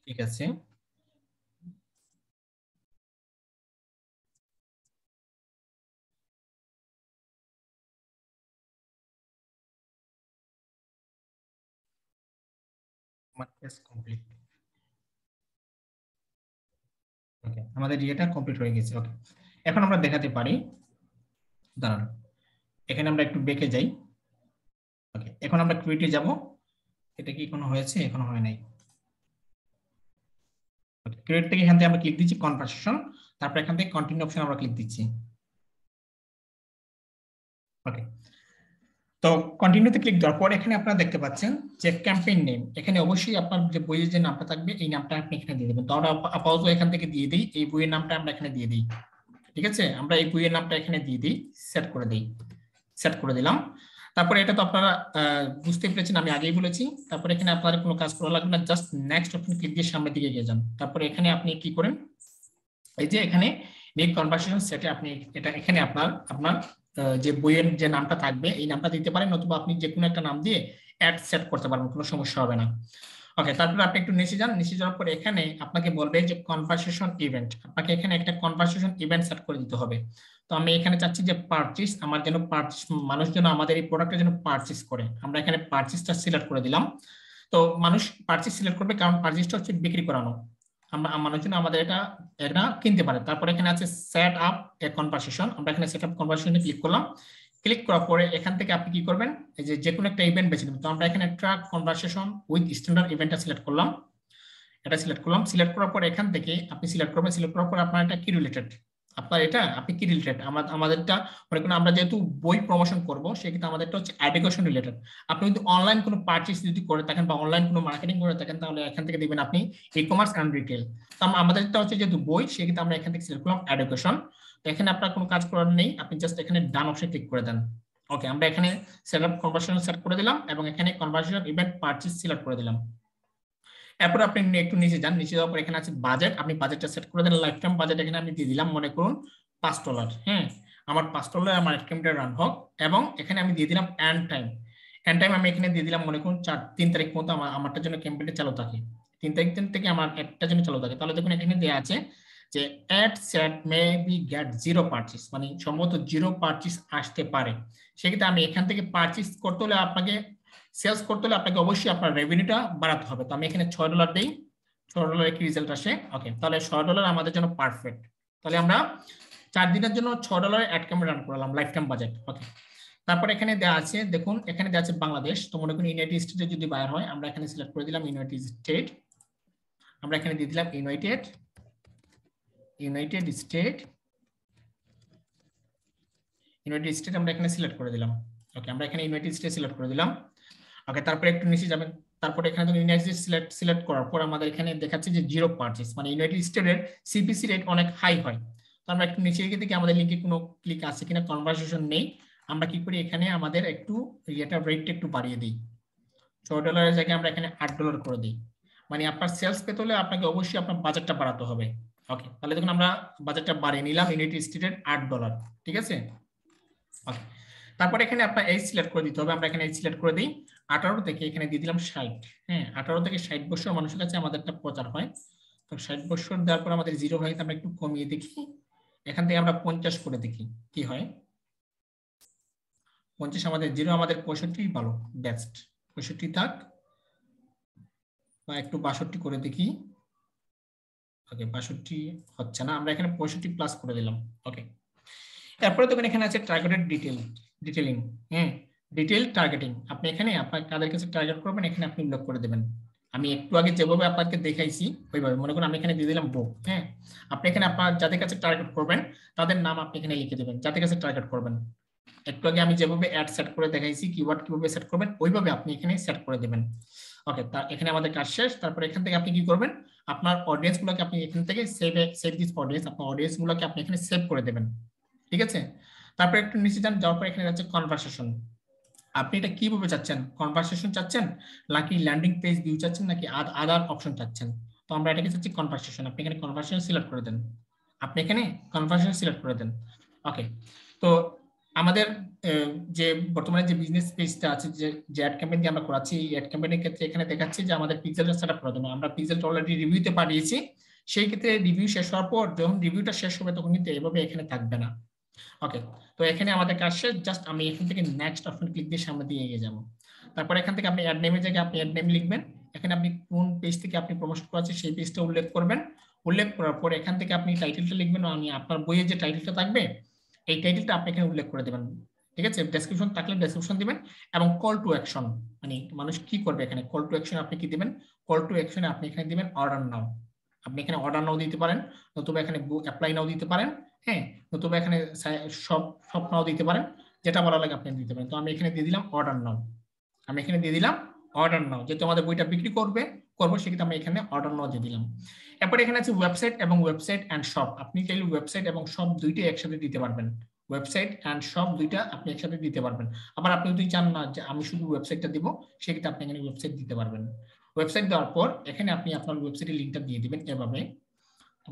ঠিক আছে, আমার টেস্ট কমপ্লিট। ওকে, আমাদের ইয়েটা কমপ্লিট হয়ে গেছে। ওকে, এখন আমরা দেখাতে পারি, দাঁড়ান এখানে আমরা একটু বেঁকে যাই। ওকে, এখন আমরা ক্রিয়েটে যাব, এটা কি এখনো হয়েছে, এখনো হয় নাই। ক্রিয়েট থেকে এখান থেকে আমরা ক্লিক দিচ্ছি কনভারসেশন, তারপর এখান থেকে কন্টিনিউ অপশন আমরা ক্লিক দিচ্ছি। ওকে, তো কন্টিনিউতে ক্লিক দেওয়ার পর এখানে আপনারা দেখতে পাচ্ছেন যে ক্যাম্পেইন নেম, এখানে অবশ্যই আপনার যে বইয়ের যে নামটা থাকবে এই নামটা আপনি এখানে দিয়ে দেবেন। তো আমরা আপাতত এখান থেকে দিয়ে দিই, এই বইয়ের নামটা আমরা এখানে দিয়ে দিই। ঠিক আছে, আমরা এই বইয়ের নামটা এখানে দিয়ে দিই, সেট করে দিই, সেট করে দিলাম। তারপরে এটা তো আপনারা বুঝতে পেরেছেন, আমি আগেই বলেছি। তারপরে এখানে আপনার কোনো কাজ করা লাগবে না, জাস্ট নেক্সট অপশন ক্লিক দিয়ে সামনের দিকে এগিয়ে যান। তারপরে এখানে আপনি কি করেন, এই যে এখানে মেক কনভারসেশন সেটে আপনি এটা এখানে আপনার আপনার যে বইয়ের যে নামটা থাকবে এই নামটা দিতে পারেন, অথবা আপনি যে কোনো একটা নাম দিয়ে অ্যাড সেট করতে পারবেন, কোনো সমস্যা হবে না। ওকে, তারপরে আপনি একটু নিচে যান, নিচে যাওয়ার পরে এখানে আপনাকে বলবে যে কনভারসেশন ইভেন্ট, আপনাকে এখানে একটা কনভারসেশন ইভেন্ট সেট করে দিতে হবে। তো আমি এখানে চাচ্ছি যে পারচেজ, আমার যেন পারচেজ, মানুষ যেন আমাদের এই প্রোডাক্টটা যেন পারচেজ করে, আমরা এখানে পারচেজটা সিলেক্ট করে দিলাম। তো মানুষ পারচেজ সিলেক্ট করবে কারণ পারচেজটা হচ্ছে বিক্রি করানো। আমরা মানুষজন আমাদের এটা এটা কিনতে পারে। তারপরে এখানে আছে সেট আপ এ কনভারসেশন, আমরা এখানে সেট আপ কনভারসেশনে ক্লিক করলাম। ক্লিক করার পরে এখান থেকে আপনি কি করবেন, এই যে কোনো একটা ইভেন্ট বেছে নেবেন। তো আমরা এখানে ট্র্যাক কনভারসেশন উইথ স্ট্যান্ডার্ড ইভেন্টটা সিলেক্ট করলাম। এটা সিলেক্ট করলাম। সিলেক্ট করার পর এখান থেকে আপনি সিলেক্ট করবেন। সিলেক্ট করার পর আপনার এটা কি রিলেটেড, আপনার এটা আপনি কি রিলেটেড, আমাদেরটা মনে করেন আমরা যেহেতু বই প্রমোশন করব, সেক্ষেত্রে আমাদেরটা হচ্ছে এডুকেশন রিলেটেড। আপনি যদি অনলাইন কোনো পারচেজ যদি করে থাকেন বা অনলাইন কোনো মার্কেটিং করে থাকেন, তাহলে এখান থেকে দিবেন আপনি ই কমার্স অ্যান্ড রিটেল। তো আমাদেরটা হচ্ছে যেহেতু বই, সেক্ষেত্রে আমরা এখান থেকে সিলেক্ট করলাম এডুকেশন। তো এখানে আপনার কোনো কাজ করার নেই, আপনি জাস্ট এখানে ডান অপশনে ক্লিক করে দেন। ওকে, আমরা এখানে সেট আপ কনভারসেশন সেট করে দিলাম এবং এখানে কনভারসেশন ইভেন্ট পারচেজ সিলেক্ট করে দিলাম। এরপর আপনি একটু নিচে যান। নিচে যাওয়ার পর এখানে আছে বাজেট, আপনি বাজেটটা সেট করে দেন। লাইফ টাইম বাজেট এখানে আমি দিয়ে দিলাম মনে করুন $5। হ্যাঁ, আমার $5 আমার ক্যাম্পেইনটা রান হোক। এবং এখানে আমি দিয়ে দিলাম এন্ড টাইম। এন্ড টাইম আমি এখানে দিয়ে দিলাম মনে করুন 3 তারিখ মতো আমারটার জন্য ক্যাম্পেইনটা চালু থাকে। 3 তারিখ থেকে আমার একটার জন্য চালু থাকে। তাহলে দেখুন এখানে দেওয়া আছে যে at set may be get 0 purchase, মানে সম্ভবত 0 পারচেজ আসতে পারে। সেক্ষেত্রে আমি এখান থেকে পারচেজ করতে হলে আপনাকে সেলস করতে হলে আপনাকে অবশ্যই আপনার রেভিনিউটা বাড়াতে হবে। তো আমি এখানে $6 দেই, $6 কি রেজাল্ট আসে। ওকে, তাহলে $6 আমাদের জন্য পারফেক্ট। তাহলে আমরা 4 দিনের জন্য $6 অ্যাড ক্যাম্পেইন রান করলাম, লাইফ টাইম বাজেট। ওকে, তারপর এখানে দেওয়া আছে, দেখুন এখানে দেওয়া আছে বাংলাদেশ। তো মনে করুন ইউনাইটেড স্টেটে যদি বাইর হয়, আমরা এখানে সিলেক্ট করে দিলাম ইউনাইটেড স্টেট। আমরা এখানে দিয়ে দিলাম ইউনাইটেড স্টেট। ইউনাইটেড স্টেট আমরা এখানে সিলেক্ট করে দিলাম। ওকে, আমরা এখানে ইউনাইটেড স্টেট সিলেক্ট করে দিলাম। ওকে, তারপরে একটু নিচে যাবেন। তারপরে এখানে দেখুন ইউনাইটেড সিলেক্ট করার পর আমাদের এখানে দেখাচ্ছে যে 0 পারচেজ, মানে ইউনাইটেড স্টেটের সিপিসি রেট অনেক হাই হয়। তো আমরা একটু নিচে গিয়ে দেখি আমাদের লিংকে কোনো ক্লিক আছে কিনা, কনভারসেশন নেই। আমরা কি করি, এখানে আমাদের একটু এটা রেটটা একটু বাড়িয়ে দিই। $6 জায়গায় আমরা এখানে $8 করে দিই। মানে আপনার সেলস পেতে হলে আপনাকে অবশ্যই আপনার বাজেটটা বাড়াতে হবে। ওকে, তাহলে দেখুন আমরা বাজেটটা বাড়িয়ে নিলাম, ইউনাইটেড স্টেটের $8। ঠিক আছে। ওকে, তারপর এখানে আপনার এইজ সিলেক্ট করে দিতে হবে। আমরা এখানে এইজ সিলেক্ট করে দিই 18 থেকে এখানে দিয়ে দিলাম 60। হ্যাঁ, 18 থেকে 60 বছর মানুষের কাছে আমাদের একটা প্রচার হয়। তো 60 বছর দেওয়ার পর আমাদের 0 হয়, আমরা একটু কমিয়ে দেখি। এখান থেকে আমরা 50 করে দেখি কি হয়। 50 আমাদের 0, আমাদের 65 ভালো, বেস্ট। 65 থাক, বা একটু 62 করে দেখি। ওকে, 62 হচ্ছে না, আমরা এখানে 65 প্লাস করে দিলাম। ওকে, তারপরে দেখুন এখানে আছে টার্গেটেড ডিটেইলিং। হ্যাঁ, ডিটেইল টার্গেটিং, আপনি এখানে আপনার কাদের কাছে টার্গেট করবেন এখানে আপনি উল্লেখ করে দেবেন। আমি একটু আগে যেভাবে আপনাকে দেখাইছি ওইভাবে, মনে করুন আমি এখানে দিয়ে দিলাম বুক। হ্যাঁ, আপনি এখানে আপনার যাদের কাছে টার্গেট করবেন তাদের নাম আপনি এখানে লিখে দেবেন, যাদের কাছে টার্গেট করবেন। একটু আগে আমি যেভাবে অ্যাড সেট করে দেখাইছি, কিওয়ার্ড কিভাবে সেট করবেন ওইভাবে আপনি এখানে সেট করে দেবেন। ওকে, এখানে আমাদের কাজ শেষ। তারপরে এখান থেকে আপনি কি করবেন, আপনার অডিয়েন্স গুলোকে আপনি এখান থেকে সেভ দিস অডিয়েন্স, আপনার অডিয়েন্স গুলোকে আপনি এখানে সেভ করে দেবেন। ঠিক আছে। তারপর একটু নিচে যান, যাওয়ার পর এখানে আছে কনভারসেশন। আপনি এটা কিভাবে চাচ্ছেন, কনভারসেশন চাচ্ছেন নাকি ল্যান্ডিং পেজ ভিউ চাচ্ছেন নাকি আদার অপশন চাচ্ছেন। তো আমরা এটাকে চাচ্ছি কনভারসেশন, আপনি এখানে কনভারসেশন সিলেক্ট করে দেন। আপনি এখানে কনভারসেশন সিলেক্ট করে দেন। ওকে, তো আমাদের যে বর্তমানে যে বিজনেস পেজটা আছে, যে অ্যাড ক্যাম্পেইন দিয়ে আমরা করাচ্ছি, এই অ্যাড ক্যাম্পেইনের ক্ষেত্রে এখানে দেখাচ্ছি যে আমাদের পিক্সেলটা সেটআপ করার জন্য আমরা পিক্সেলটা অলরেডি রিভিউতে পাঠিয়েছি। সেই ক্ষেত্রে রিভিউ শেষ হওয়ার পর যখন রিভিউটা শেষ হবে তখন কিন্তু এইভাবে এখানে থাকবে না। ওকে, তো এখানে আমাদের কাজ শেষ। জাস্ট আমি এখান থেকে নেক্সট অপশন ক্লিক দিয়ে সামনে দিয়ে এগিয়ে যাব। তারপর এখান থেকে আপনি অ্যাড নেমের জায়গায় আপনি অ্যাড নেম লিখবেন। এখানে আপনি কোন পেজ থেকে আপনি প্রমোশন করাচ্ছেন সেই পেজটা উল্লেখ করবেন। উল্লেখ করার পর এখান থেকে আপনি টাইটেলটা লিখবেন, আমি আপনার বইয়ে যে টাইটেলটা থাকবে এই টাইটেলটা আপনি এখানে উল্লেখ করে দেবেন। ঠিক আছে, ডেসক্রিপশন থাকলে ডেসক্রিপশন দিবেন এবং কল টু অ্যাকশন, মানে মানুষ কি করবে এখানে কল টু অ্যাকশন আপনি কি দিবেন, কল টু অ্যাকশনে আপনি এখানে দিবেন অর্ডার নাও। আপনি এখানে অর্ডার নাও দিতে পারেন, নতুবা এখানে অ্যাপ্লাই নাও দিতে পারেন। হ্যাঁ, নতুবা এখানে সব সব নাও দিতে পারেন, যেটা ভালো লাগে আপনি দিতে পারেন। তো আমি এখানে দিয়ে দিলাম অর্ডার নাও। আমি এখানে দিয়ে দিলাম অর্ডার নাও, যেহেতু আমাদের বইটা বিক্রি করবো সেক্ষেত্রে আমি এখানে অর্ডার নাও দিয়ে দিলাম। এরপর এখানে আছে ওয়েবসাইট এবং ওয়েবসাইট অ্যান্ড শপ। আপনি চাইলে ওয়েবসাইট এবং শপ দুইটাই একসাথে দিতে পারবেন। ওয়েবসাইট অ্যান্ড শপ দুইটা আপনি একসাথে দিতে পারবেন। আবার আপনি যদি চান না যে আমি শুধু ওয়েবসাইটটা দিব, সেক্ষেত্রে আপনি এখানে ওয়েবসাইট দিতে পারবেন। ওয়েবসাইট দেওয়ার পর এখানে আপনি আপনার ওয়েবসাইটের লিঙ্কটা দিয়ে দিবেন এভাবে।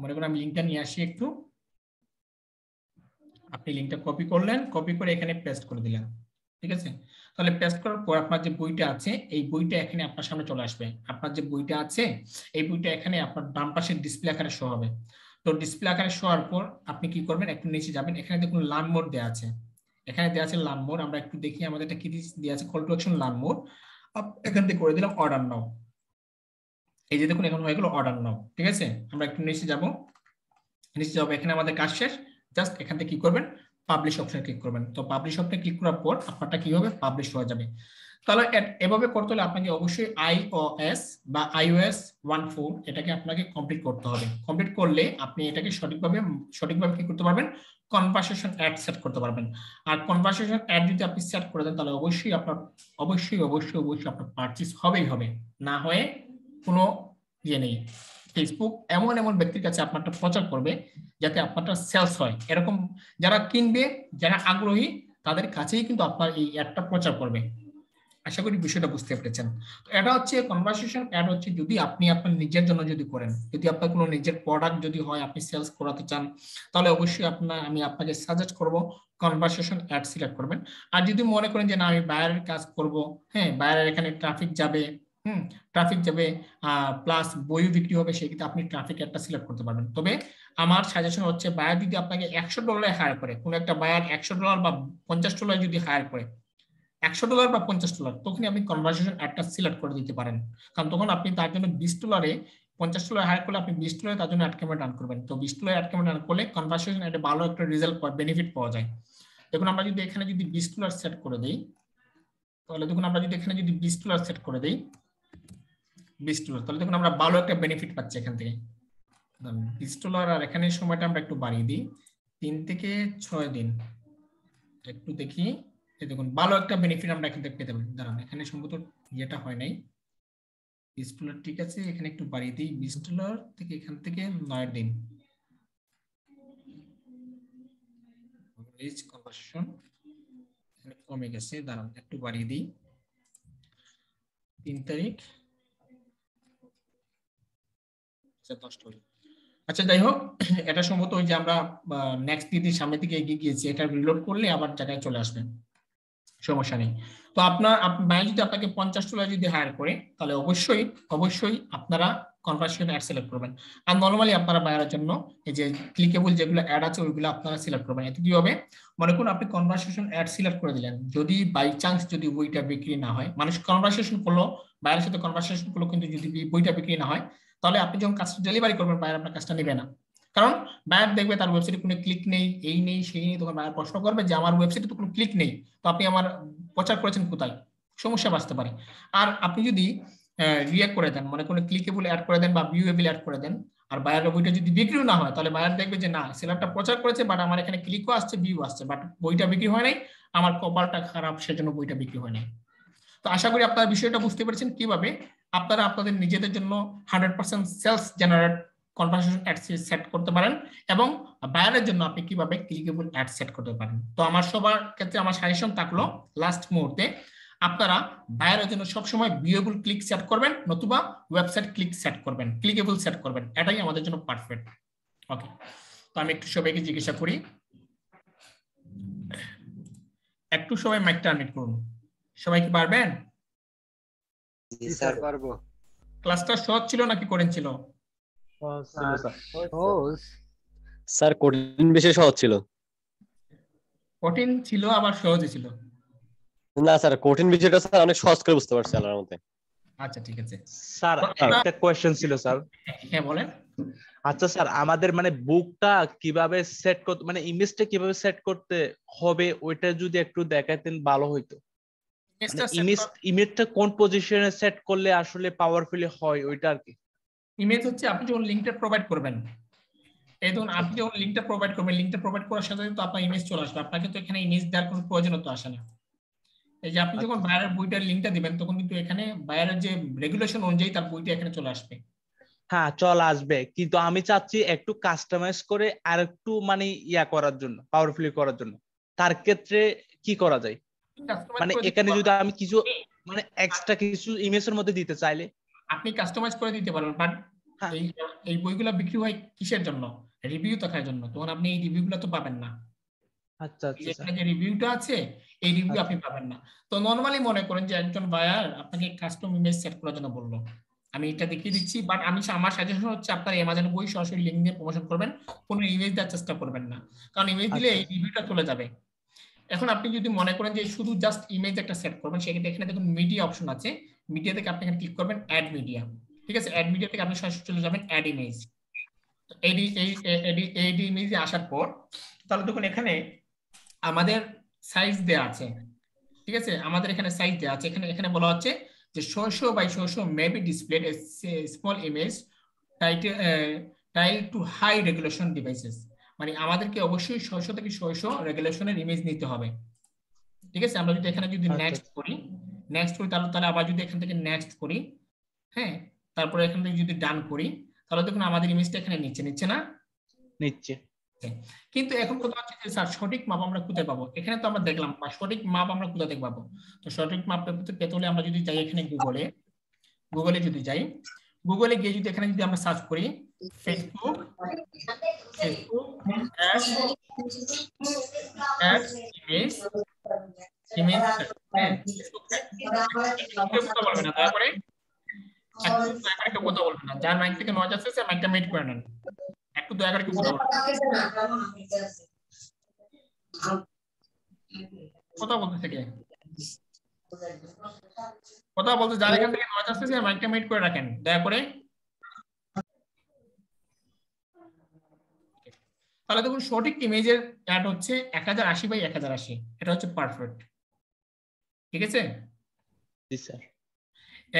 মনে করেন আমি লিঙ্কটা নিয়ে আসি একটু, আপনি লিঙ্কটা কপি করলেন, কপি করে এখানে পেস্ট করে দিলেন। ঠিক আছে, তাহলে পেস্ট করার পর আপনার যে বইটা আছে এই বইটা এখানে আপনার সামনে চলে আসবে। আপনার যে বইটা আছে এই বইটা এখানে আপনার বাম পাশে ডিসপ্লে আকারে শো হবে। তো ডিসপ্লে আকারে শো হওয়ার পর আপনি কি করবেন, একটু নিচে যাবেন, এখানে দেখুন লার্ন মোর দেওয়া আছে। এখানে দেওয়া আছে লার্ন মোর, আমরা একটু দেখি আমাদের এটা কি দেওয়া আছে, call to action learn more. এখান থেকে করে দিলাম অর্ডার নাও। এই যে দেখুন এখন হয়ে গেল অর্ডার নাও, ঠিক আছে। আমরা একটু নিচে যাব, এখানে আমাদের কাজ শেষ। জাস্ট এখান থেকে কি করবেন, পাবলিশ অপশনে ক্লিক করবেন। তো পাবলিশ অপশনে ক্লিক করার পর আপনারটা কি হবে, পাবলিশ হয়ে যাবে। তাহলে এভাবে করতে হলে আপনাকে অবশ্যই iOS বা iOS 14 এটাকে আপনাকে কমপ্লিট করতে হবে। কমপ্লিট করলে আপনি এটাকে সঠিকভাবে কি করতে পারবেন, কনভারসেশন অ্যাড সেট করতে পারবেন। আর কনভারসেশন অ্যাড যদি আপনি সেট করে দেন তাহলে অবশ্যই আপনার পারচেজ হবেই হবে, না হয়ে কোনো ইয়ে নেই। ফেসবুক এমন এমন ব্যক্তির কাছে আপনারটা প্রচার করবে যাতে আপনারটা সেলস হয়, এরকম যারা কিনবে, যারা আগ্রহী, তাদের কাছেই কিন্তু আপনার এই অ্যাডটা প্রচার করবে। আশা করি বিষয়টা বুঝতে পেরেছেন। তো এটা হচ্ছে কনভারসেশন অ্যাড হচ্ছে যদি আপনি আপনার নিজের জন্য যদি করেন, যদি আপনার কোনো নিজের প্রোডাক্ট যদি হয়, আপনি সেলস করাতে চান, তাহলে অবশ্যই আমি আপনাকে সাজেস্ট করব কনভারসেশন অ্যাড সিলেক্ট করবেন। আর যদি মনে করেন যে না আমি বায়ারের কাজ করব, হ্যাঁ বায়ারের এখানে ট্রাফিক যাবে, ট্রাফিক যাবে প্লাস বইও বিক্রি হবে, সেক্ষেত্রে আপনি ট্রাফিক অ্যাডটা সিলেক্ট করতে পারবেন। তবে আমার সাজেশন হচ্ছে বায়ার যদি আপনাকে $100 হায়ার করে, কোনো একটা বায়ার $100 বা $50 যদি হায়ার করে, $100 বা $50, তখনই আপনি কনভারসেশন অ্যাডটা সিলেক্ট করে দিতে পারেন। কারণ তখন আপনি তার জন্য $20 $50 হায়ার করলে আপনি $20 তার জন্য অ্যাড ক্যাম্পেইন রান করবেন। তো $20 অ্যাড ক্যাম্পেইন রান করলে কনভারসেশন অ্যাডে ভালো একটা রেজাল্ট বেনিফিট পাওয়া যায়। দেখুন আমরা যদি এখানে যদি $20 সেট করে দেই, তাহলে দেখুন আমরা যদি এখানে যদি $20 সেট করে দেই, $20, তাহলে দেখুন আমরা ভালো একটা বেনিফিট পাচ্ছি এখান থেকে। $20 আর এখানে সময়টা আমরা একটু বাড়িয়ে দিই, 3 থেকে 6 দিন একটু দেখি। দেখুন ভালো একটা বেনিফিট আমরা এখান থেকে পেতে পারি। দাঁড়ান এখানে সম্ভবত ইয়েটা হয় নাই, $20 ঠিক আছে, এখানে একটু বাড়িয়ে দিই, $20 থেকে এখান থেকে 9 দিন রিচ কনভার্সন কমে গেছে। দাঁড়ান একটু বাড়িয়ে দিই, 3 তারিখ, 10 তারিখ। আচ্ছা যাই হোক, এটা সম্ভবত ওই যে আমরা নেক্সট দিদির সামনের দিকে এগিয়ে গিয়েছি, এটা রিলোড করলে আবার জায়গায় চলে আসবে, সমস্যা নেই। তো আপনার বায়ার যদি আপনাকে $50 যদি হায়ার করে, তাহলে অবশ্যই আপনারা কনভারসেশন অ্যাড সিলেক্ট করবেন। আর নরমালি আপনারা বায়ারের জন্য এই যে ক্লিকেবল যেগুলো অ্যাড আছে ওইগুলো আপনারা সিলেক্ট করবেন। এতে কি হবে, মনে করুন আপনি কনভারসেশন অ্যাড সিলেক্ট করে দিলেন, যদি বাই চান্স যদি বইটা বিক্রি না হয়, মানুষ কনভারসেশন করলো, বায়ারের সাথে কনভারসেশন করলো, কিন্তু যদি বইটা বিক্রি না হয়, তাহলে আপনি যখন কাজটা ডেলিভারি করবেন বায়ার আপনার কাজটা নেবে না। কারণ বায়ার দেখবে তার ওয়েবসাইটে কোনো ক্লিক নেই, এই নেই সেই নেই, তখন বায়ার প্রশ্ন করবে যে আমার ওয়েবসাইটে তো কোনো ক্লিক নেই, তো আপনি আমার প্রচার করেছেন কোথায়, সমস্যা বাঁচতে পারে। আর আপনি যদি রিঅ্যাক্ট করে দেন, মানে কোনো ক্লিকেবল অ্যাড করে দেন বা ভিউয়েবল অ্যাড করে দেন, আর বায়ারের বইটা যদি বিক্রিও না হয়, তাহলে বায়ার দেখবে যে না সেলারটা প্রচার করেছে বাট আমার এখানে ক্লিকও আসছে, ভিউ আসছে, বাট বইটা বিক্রি হয় নাই, আমার কপালটা খারাপ, সেজন্য বইটা বিক্রি হয় নাই। তো আশা করি আপনারা বিষয়টা বুঝতে পেরেছেন কিভাবে আপনারা আপনাদের নিজেদের জন্য 100% sales generate conversation ad set করতে পারেন, এবং বায়ারের জন্য আপনি কিভাবে ক্লিকেবল অ্যাড সেট করতে পারেন। তো আমার সবার ক্ষেত্রে আমার সাজেশন থাকলো লাস্ট মুহূর্তে, আপনারা বায়ারের জন্য সবসময় ভিউয়েবল ক্লিক সেট করবেন, নতুবা ওয়েবসাইট ক্লিক সেট করবেন, ক্লিকেবল সেট করবেন, এটাই আমাদের জন্য পারফেক্ট। ওকে, তো আমি একটু সবাইকে জিজ্ঞাসা করি, একটু সবাই মাইকটা আনমিউট করুন। সবাই কি পারবেন? জি স্যার পারবো। ক্লাসটা সহজ ছিল নাকি কঠিন ছিল? স্যার কঠিন বিষয় সহজ ছিল। কঠিন ছিল আবার সহজই ছিল? না স্যার, কঠিন বিষয়টা স্যার অনেক সহজ করে বুঝতে পারছি আল্লাহর মতে। আচ্ছা ঠিক আছে স্যার, একটা কোশ্চেন ছিল স্যার। হ্যাঁ বলেন। আচ্ছা স্যার, আমাদের মানে বুকটা কিভাবে সেট করতে, মানে ইমেজটা কিভাবে সেট করতে হবে, ওইটা যদি একটু দেখাতেন ভালো হইতো। ইমেজটা কোন পজিশনে সেট করলে আসলে পাওয়ারফুলি হয় ওইটা আর কি। ইমেজ হচ্ছে আপনি যখন লিংকটা প্রোভাইড করবেন, এই ধরুন আপনি যখন লিংকটা প্রোভাইড করবেন, লিংকটা প্রোভাইড করার সাথে সাথে তো আপনার ইমেজ চলে আসবে, আপনাকে তো এখানে ইমেজ দেওয়ার কোনো প্রয়োজনতা আসে না। এই যে আপনি যখন বায়ারের বইটার লিংকটা দিবেন, তখন কিন্তু এখানে বায়ারের যে রেগুলেশন অনুযায়ী তার বইটা এখানে চলে আসবে। হ্যাঁ চলে আসবে, কিন্তু আমি চাচ্ছি একটু কাস্টমাইজ করে আর একটু মানে ইয়া করার জন্য, পাওয়ারফুলি করার জন্য। তার ক্ষেত্রে কি করা যায়? মানে এখানে যদি আমি কিছু মানে এক্সট্রা কিছু ইমেজের মধ্যে দিতে চাইলে আপনি কাস্টমাইজ করে দিতে পারবেন, বাট এই বইগুলো বিক্রি হয় কিসের জন্য? রিভিউ থাকার জন্য, তখন আপনি এই রিভিউগুলো তো পাবেন না। আচ্ছা আচ্ছা, এখানে যে রিভিউটা আছে এই রিভিউ আপনি পাবেন না। তো নরমালি মনে করেন যে একজন বায়ার আপনাকে কাস্টম ইমেজ সেট করার জন্য বললো, আমি এটা দেখিয়ে দিচ্ছি, বাট আমার সাজেশন হচ্ছে আপনার অ্যামাজন বই সরাসরি লিংক দিয়ে প্রমোশন করবেন, কোনো ইমেজ দেওয়ার চেষ্টা করবেন না, কারণ ইমেজ দিলে এই রিভিউটা চলে যাবে। এখন আপনি যদি মনে করেন যে শুধু জাস্ট ইমেজ একটা সেট করবেন, সেক্ষেত্রে এখানে দেখুন মিডিয়া অপশন আছে, মিডিয়া থেকে আপনি এখানে ক্লিক করবেন অ্যাড মিডিয়া। ঠিক আছে, অ্যাড মিডিয়া থেকে আপনি সরাসরি চলে যাবেন অ্যাড ইমেজ। এই ইমেজে আসার পর তাহলে দেখুন এখানে আমাদের সাইজ দেয়া আছে। ঠিক আছে, আমাদের এখানে সাইজ দেয়া আছে। এখানে এখানে বলা হচ্ছে যে 600 by 600 may be displayed a small image tile to high resolution devices. মানে আমাদেরকে অবশ্যই 600 থেকে 600 রেগুলেশনের ইমেজ নিতে হবে। ঠিক আছে, আমরা যদি এখানে যদি নেক্সট করি তাহলে তাহলে আবার যদি এখান থেকে নেক্সট করি, হ্যাঁ, তারপরে এখান থেকে যদি ডান করি তাহলে দেখুন আমাদের ইমেজটা এখানে নিচ্ছে না নিচ্ছে। কিন্তু এখন কথা হচ্ছে যে স্যার সঠিক মাপ আমরা কোথায় পাবো? এখানে তো আমরা দেখলাম সঠিক মাপ আমরা কোথা থেকে পাবো? তো সঠিক মাপ পেতে হলে আমরা যদি যাই এখানে গুগলে যদি যাই, গুগলে গিয়ে যদি এখানে যদি আমরা সার্চ করি ফেসবুক ইমেজ কথা বলবে না, দয়া করে একটু কথা বলবে না। যার মাইক থেকে নয়েজ আসছে মাইকটা মিউট করে নেন, একটু দয়া করে কথা বলবেন। কথা বলতে কে? কথা বলতে যার এখান থেকে নয়েজ আসছে মাইকটা মিউট করে রাখেন দয়া করে। তাহলে দেখুন সঠিক ইমেজের অ্যাড হচ্ছে 1080 বাই 1080, এটা হচ্ছে পারফেক্ট। ঠিক আছে জি স্যার।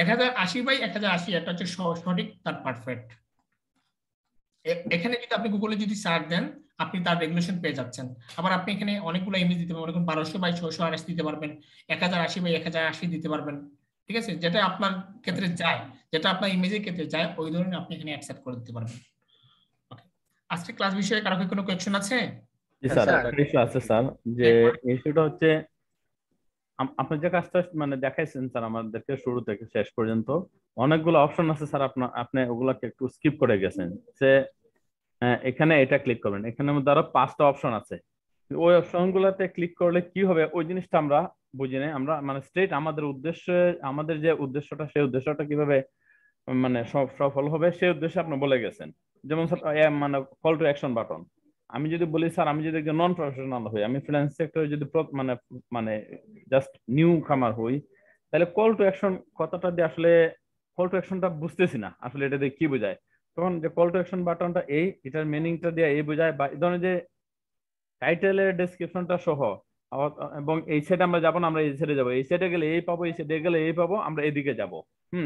1080 বাই 1080 এটা হচ্ছে সঠিক, তার পারফেক্ট। এখানে যদি আপনি গুগলে যদি সার্চ দেন আপনি তার রেগুলেশন পেয়ে যাচ্ছেন। আবার আপনি এখানে অনেকগুলো ইমেজ দিতে পারবেন, 1200 বাই 628 দিতে পারবেন, 1080 বাই 1080 দিতে পারবেন। ঠিক আছে, যেটা আপনার ক্ষেত্রে চাই, যেটা আপনার ইমেজের ক্ষেত্রে চাই ওই ধরনের আপনি এখানে অ্যাকসেপ্ট করে দিতে পারবেন। আজকে ক্লাস বিষয়ে কারো কি কোনো কোয়েশ্চেন আছে? জি স্যার, একটা ইস্যু আছে স্যার, যে ইস্যুটা হচ্ছে আপনি যে কাজটা মানে দেখাইছেন স্যার আমাদেরকে শুরু থেকে শেষ পর্যন্ত অনেকগুলো অপশন আছে স্যার, আপনি ওগুলাকে একটু স্কিপ করে গেছেন। যে এখানে এটা ক্লিক করবেন, এখানে মধ্যে আরো 5টা অপশন আছে। ওই অপশন গুলাতে ক্লিক করলে কি হবে ওই জিনিসটা আমরা বুঝি না। আমরা মানে স্ট্রেট আমাদের উদ্দেশ্যে, আমাদের যে উদ্দেশ্যটা সেই উদ্দেশ্যটা কিভাবে মানে সফল হবে সেই উদ্দেশ্যে আপনি বলে গেছেন। যেমন স্যার মানে কল টু অ্যাকশন বাটন, আমি যদি বলি স্যার আমি যদি একজন নন প্রফেশনাল হই, আমি ফিনান্স সেক্টরে যদি মানে মানে জাস্ট নিউ কামার হই, তাহলে কল টু অ্যাকশন কথাটা দিয়ে আসলে কল টু অ্যাকশনটা বুঝতেছি না আসলে এটা দিয়ে কি বোঝায়। তখন যে কল টু অ্যাকশন বাটনটা এটার মিনিংটা দিয়ে এই বোঝায়, বা এই ধরনের যে টাইটেলের ডেসক্রিপশনটা সহ, এবং এই সাইডে আমরা যাবো না, আমরা এই সাইডে যাবো, এই সাইডে গেলে এই পাবো, এই সাইডে গেলে এই পাবো, আমরা এদিকে যাবো।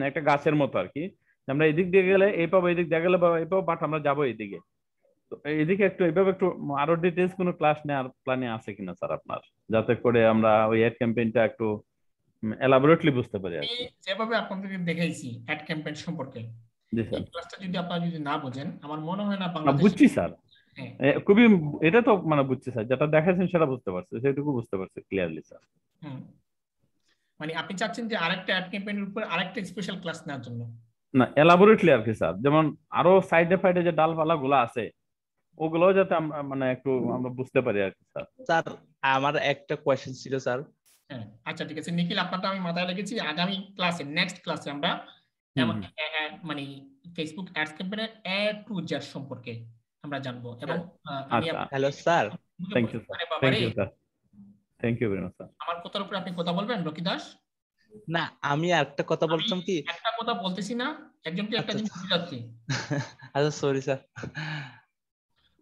একটা গাছের মতো আর কি, আমরা এদিক দিয়ে গেলে এই পাবো, এদিক দিয়ে গেলে এই পাবো, বাট আমরা যাবো এইদিকে। তো এইদিকে একটু এইভাবে একটু আরো ডিটেলস কোনো ক্লাস নেওয়ার প্ল্যানে আছে কিনা স্যার আপনার, যাতে করে আমরা ওই অ্যাড ক্যাম্পেইনটা একটু এলাবোরেটলি বুঝতে পারি আর কি। যেভাবে আপনাদেরকে দেখাইছি অ্যাড ক্যাম্পেইন সম্পর্কে, জি এই স্যার। ক্লাসটা যদি আপনারা যদি না বোঝেন আমার মনে হয় না না বাংলাদেশ। বুঝছি স্যার, হ্যাঁ খুবই এটা তো মানে বুঝছি স্যার, যেটা দেখাচ্ছেন সেটা বুঝতে পারছি, সেটুকু বুঝতে পারছি ক্লিয়ারলি স্যার। মানে আপনি চাচ্ছেন যে আরেকটা অ্যাড ক্যাম্পেইনের উপর আরেকটা স্পেশাল ক্লাস নেওয়ার জন্য? না এলাবোরেটলি আর কি স্যার, যেমন আরো সাইডে ফাইডে যে ডালপালা গুলো আছে ওগুলো যাতে আমরা মানে একটু আমরা বুঝতে পারি আর কি স্যার। স্যার আমার একটা কোয়েশ্চেন ছিল স্যার। হ্যাঁ আচ্ছা ঠিক আছে নিখিল, আপনারটা আমি মাথায় রেখেছি। আগামী ক্লাসে নেক্সট ক্লাসে আমরা মানে ফেসবুক অ্যাডস ক্যাম্পেইনের এ টু জেড সম্পর্কে আমরা জানবো। এবং আমি hello sir. Thank you sir, thank you sir, thank you very much sir. আমার কথার উপরে আপনি কথা বলবেন রকি দাস? না আমি একটা কথা বলতাম কি, একটা কথা বলতেছি না, একজনকে একটা জিনিস বুঝাচ্ছি। আচ্ছা সরি স্যার।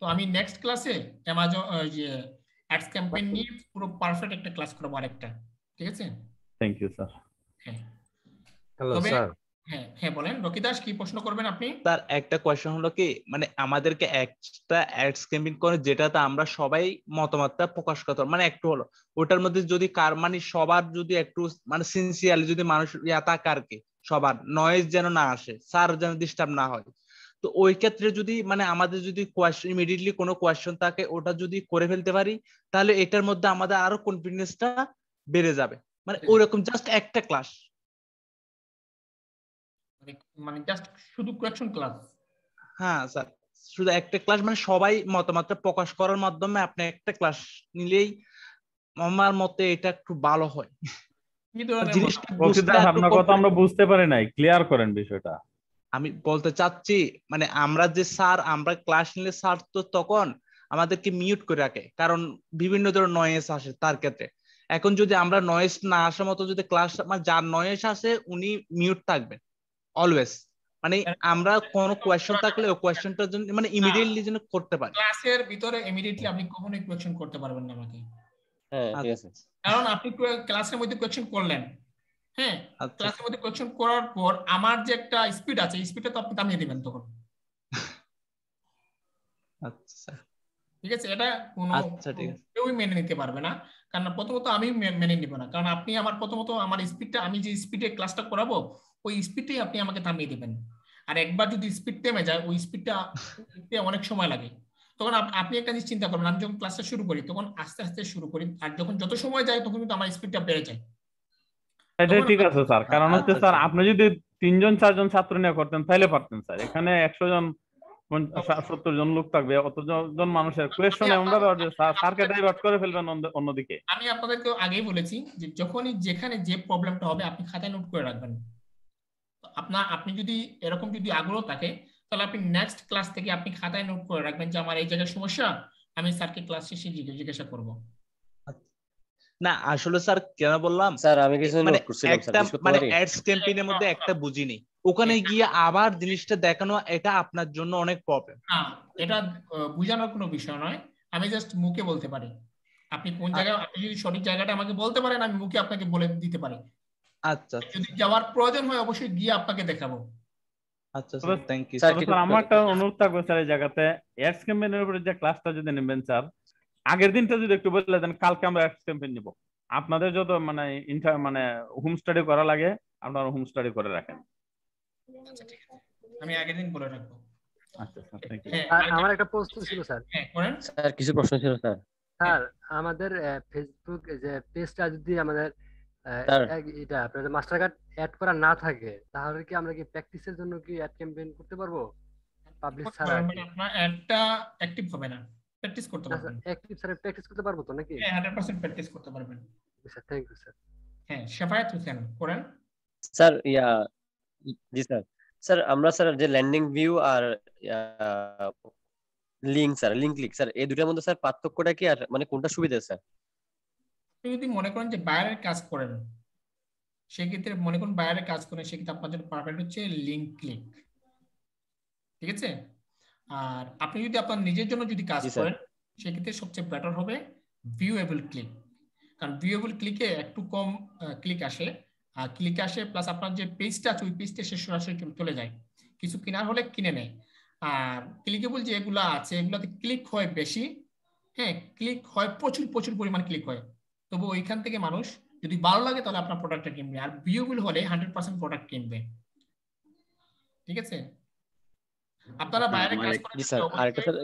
তো আমি নেক্সট ক্লাসে অ্যামাজন যে অ্যাডস ক্যাম্পেইন নিয়ে পুরো পারফেক্ট একটা ক্লাস করব আরেকটা, ঠিক আছে? Thank you sir. হ্যাঁ হ্যালো স্যার। হ্যাঁ হ্যাঁ বলেন রকি দাস, কি প্রশ্ন করবেন আপনি? স্যার একটা কোয়েশ্চেন হলো কি, মানে আমাদেরকে একটা অ্যাডস ক্যাম্পেইন করে যেটাতে আমরা সবাই মতামতটা প্রকাশ করতে মানে একটু হলো ওটার মধ্যে যদি কার মানে সবার যদি একটু মানে সিনসিয়ারলি যদি মানুষ তাকারকে সবার নয়েজ যেন না আসে, স্যার যেন ডিস্টার্ব না হয়, তো ওই ক্ষেত্রে যদি মানে আমাদের যদি কোয়েশ্চেন ইমিডিয়েটলি কোনো কোয়েশ্চেন থাকে ওটা যদি করে ফেলতে পারি তাহলে এটার মধ্যে আমাদের আরো কনফিডেন্সটা বেড়ে যাবে। মানে ওইরকম জাস্ট একটা ক্লাস, মানে জাস্ট শুধু কোয়েকশন ক্লাস? হ্যাঁ স্যার শুধু একটা ক্লাস, মানে সবাই মতামতটা প্রকাশ করার মাধ্যমে আপনি একটা ক্লাস নিলেই আমার মতে এটা একটু ভালো হয়। আপনার কথা আমরা বুঝতে পারি নাই, ক্লিয়ার করেন বিষয়টা। আমি বলতে চাচ্ছি মানে আমরা যে স্যার আমরা ক্লাস নিলে স্যার তো তখন আমাদেরকে মিউট করে রাখে, কারণ বিভিন্ন ধরনের নয়েজ আসে তার ক্ষেত্রে। এখন যদি আমরা নয়েজ না আসার মতো যদি ক্লাস মানে যার নয়েজ আসে উনি মিউট থাকবেন অলওয়েজ, মানে আমরা কোনো কোয়েশ্চেন থাকলে ওই কোয়েশ্চেনটার জন্য মানে ইমিডিয়েটলি যেন করতে পারি। ক্লাসের ভিতরে ইমিডিয়েটলি আপনি কখনোই কোয়েশ্চেন করতে পারবেন না আমাকে, হ্যাঁ ঠিক আছে কারণ আপনি ক্লাসের মধ্যে কোয়েশ্চেন করলেন, হ্যাঁ আচ্ছা ক্লাসের মধ্যে কোয়েশ্চেন করার পর আমার যে একটা স্পিড আছে স্পিডটা তো আপনি থামিয়ে দিবেন তখন, আচ্ছা ঠিক আছে? এটা কোনো আচ্ছা ঠিক আছে। কেউই মেনে নিতে পারবে না, কারণ প্রথমত আমি মেনে নিব না, কারণ আপনি আমার প্রথমত আমার স্পিডটা, আমি যে স্পিডে ক্লাসটা করাবো ওই স্পিডটাই আপনি আমাকে থামিয়ে দিবেন। আর একবার যদি স্পিড থেমে যায় ওই স্পিডটা অনেক সময় লাগে, তখন আপনি একটা জিনিস চিন্তা করবেন, আমি যখন ক্লাসটা শুরু করি তখন আস্তে আস্তে শুরু করি, আর যখন যত সময় যায় তখন কিন্তু আমার স্পিডটা বেড়ে যায়। এটাই ঠিক আছে স্যার, কারণ হচ্ছে স্যার আচ্ছা। আপনি যদি 3 4 জন ছাত্র নিয়ে করতেন তাহলে পারতেন স্যার। এখানে 100 জন 70 জন লোক থাকবে, অতজন মানুষের কোয়েশ্চন এমন ব্যাপার যে স্যারকে ডাইভার্ট করে ফেলবেন অন্যদিকে। আমি আপনাদেরকে আগেই বলেছি যে যখনই যেখানে যে প্রবলেমটা হবে আপনি খাতায় নোট করে রাখবেন। আপনি যদি এরকম যদি আগ্রহ থাকে তাহলে আপনি নেক্সট ক্লাস থেকে আপনি খাতায় নোট করে রাখবেন যে আমার এই জায়গায় সমস্যা, আমি স্যারকে ক্লাস শেষে জিজ্ঞাসা করব। না আসলে স্যার কেন বললাম, স্যার আমি কিছু মানে নোট করছিলাম স্যার, একটা জিজ্ঞেস করতে মানে পারি? অ্যাডস ক্যাম্পেইনের মধ্যে একটা বুঝিনি, ওখানে গিয়ে আবার জিনিসটা দেখানো এটা আপনার জন্য অনেক প্রবলেম। না এটা বোঝানোর কোনো বিষয় নয়, আমি জাস্ট মুখে বলতে পারি। আপনি কোন জায়গায়, আপনি যদি সঠিক জায়গাটা আমাকে বলতে পারেন আমি মুখে আপনাকে বলে দিতে পারি। আচ্ছা যদি যাওয়ার প্রয়োজন হয় অবশ্যই গিয়ে আপনাকে দেখাবো। আচ্ছা sir thank you. Sir sir আমার একটা অনুরোধ থাকবে স্যার, এই জায়গাতে অ্যাডস ক্যাম্পেইনের উপরে যে ক্লাসটা যদি নেবেন স্যার, আগের দিনটা যদি একটু বলে দেন কালকে আমরা অ্যাডস ক্যাম্পেইন নিব। আপনাদের যত মানে মানে হোম স্টাডি করা লাগে আপনারা হোম স্টাডি করে রাখেন। আচ্ছা ঠিক আছে, আমি আগের দিন বলে রাখবো। আচ্ছা স্যার থ্যাংক ইউ। আমার একটা প্রশ্ন ছিল স্যার। হ্যাঁ করেন স্যার কিছু প্রশ্ন ছিল স্যার। স্যার আমাদের ফেসবুক যে পেজটা যদি আমাদের স্যার এটা আপনাদের মাস্টার কার্ড অ্যাড করা না থাকে তাহলে কি আমরা কি প্র্যাকটিসের জন্য কি অ্যাড ক্যাম্পেইন করতে পারবো পাবলিশ ছাড়া? আপনার অ্যাডটা অ্যাক্টিভ হবে না, প্র্যাকটিস করতে পারবেন। অ্যাক্টিভ স্যার প্র্যাকটিস করতে পারবো তো নাকি? হ্যাঁ 100% প্র্যাকটিস করতে পারবেন। Sir thank you sir. হ্যাঁ শাফায়াত হোসেন করেন। স্যার জি স্যার। স্যার আমরা স্যার যে ল্যান্ডিং ভিউ আর লিংক ক্লিক স্যার, এই দুটার মধ্যে স্যার পার্থক্যটা কি, আর মানে কোনটা সুবিধা স্যার? আপনি যদি মনে করেন যে বাইরের কাজ করেন, সেক্ষেত্রে মনে করুন বাইরের কাজ করেন, সেক্ষেত্রে আপনার জন্য পারফেক্ট হচ্ছে লিংক ক্লিক, ঠিক আছে? আর আপনি যদি আপনার নিজের জন্য যদি কাজ জি স্যার। করেন সেক্ষেত্রে সবচেয়ে বেটার হবে ভিউয়েবল ক্লিক, কারণ ভিউয়েবল ক্লিকে একটু কম ক্লিক আসে, প্লাস আপনার যে পেজটা আছে ওই পেজটা সে সরাসরি চলে যায়, কিছু কেনার হলে কিনে নেয়। আর ক্লিকেবল যেগুলো আছে এগুলোতে ক্লিক হয় বেশি, হ্যাঁ ক্লিক হয় প্রচুর প্রচুর পরিমাণ ক্লিক হয়, তবু ওইখান থেকে মানুষ যদি ভালো লাগে তাহলে আপনার প্রোডাক্টটা কিনবে, আর ভিউয়েবল হলে 100% প্রোডাক্ট কিনবে, ঠিক আছে? আপনারা বাইরে কাজ করেন জি স্যার। আরেকটা স্যার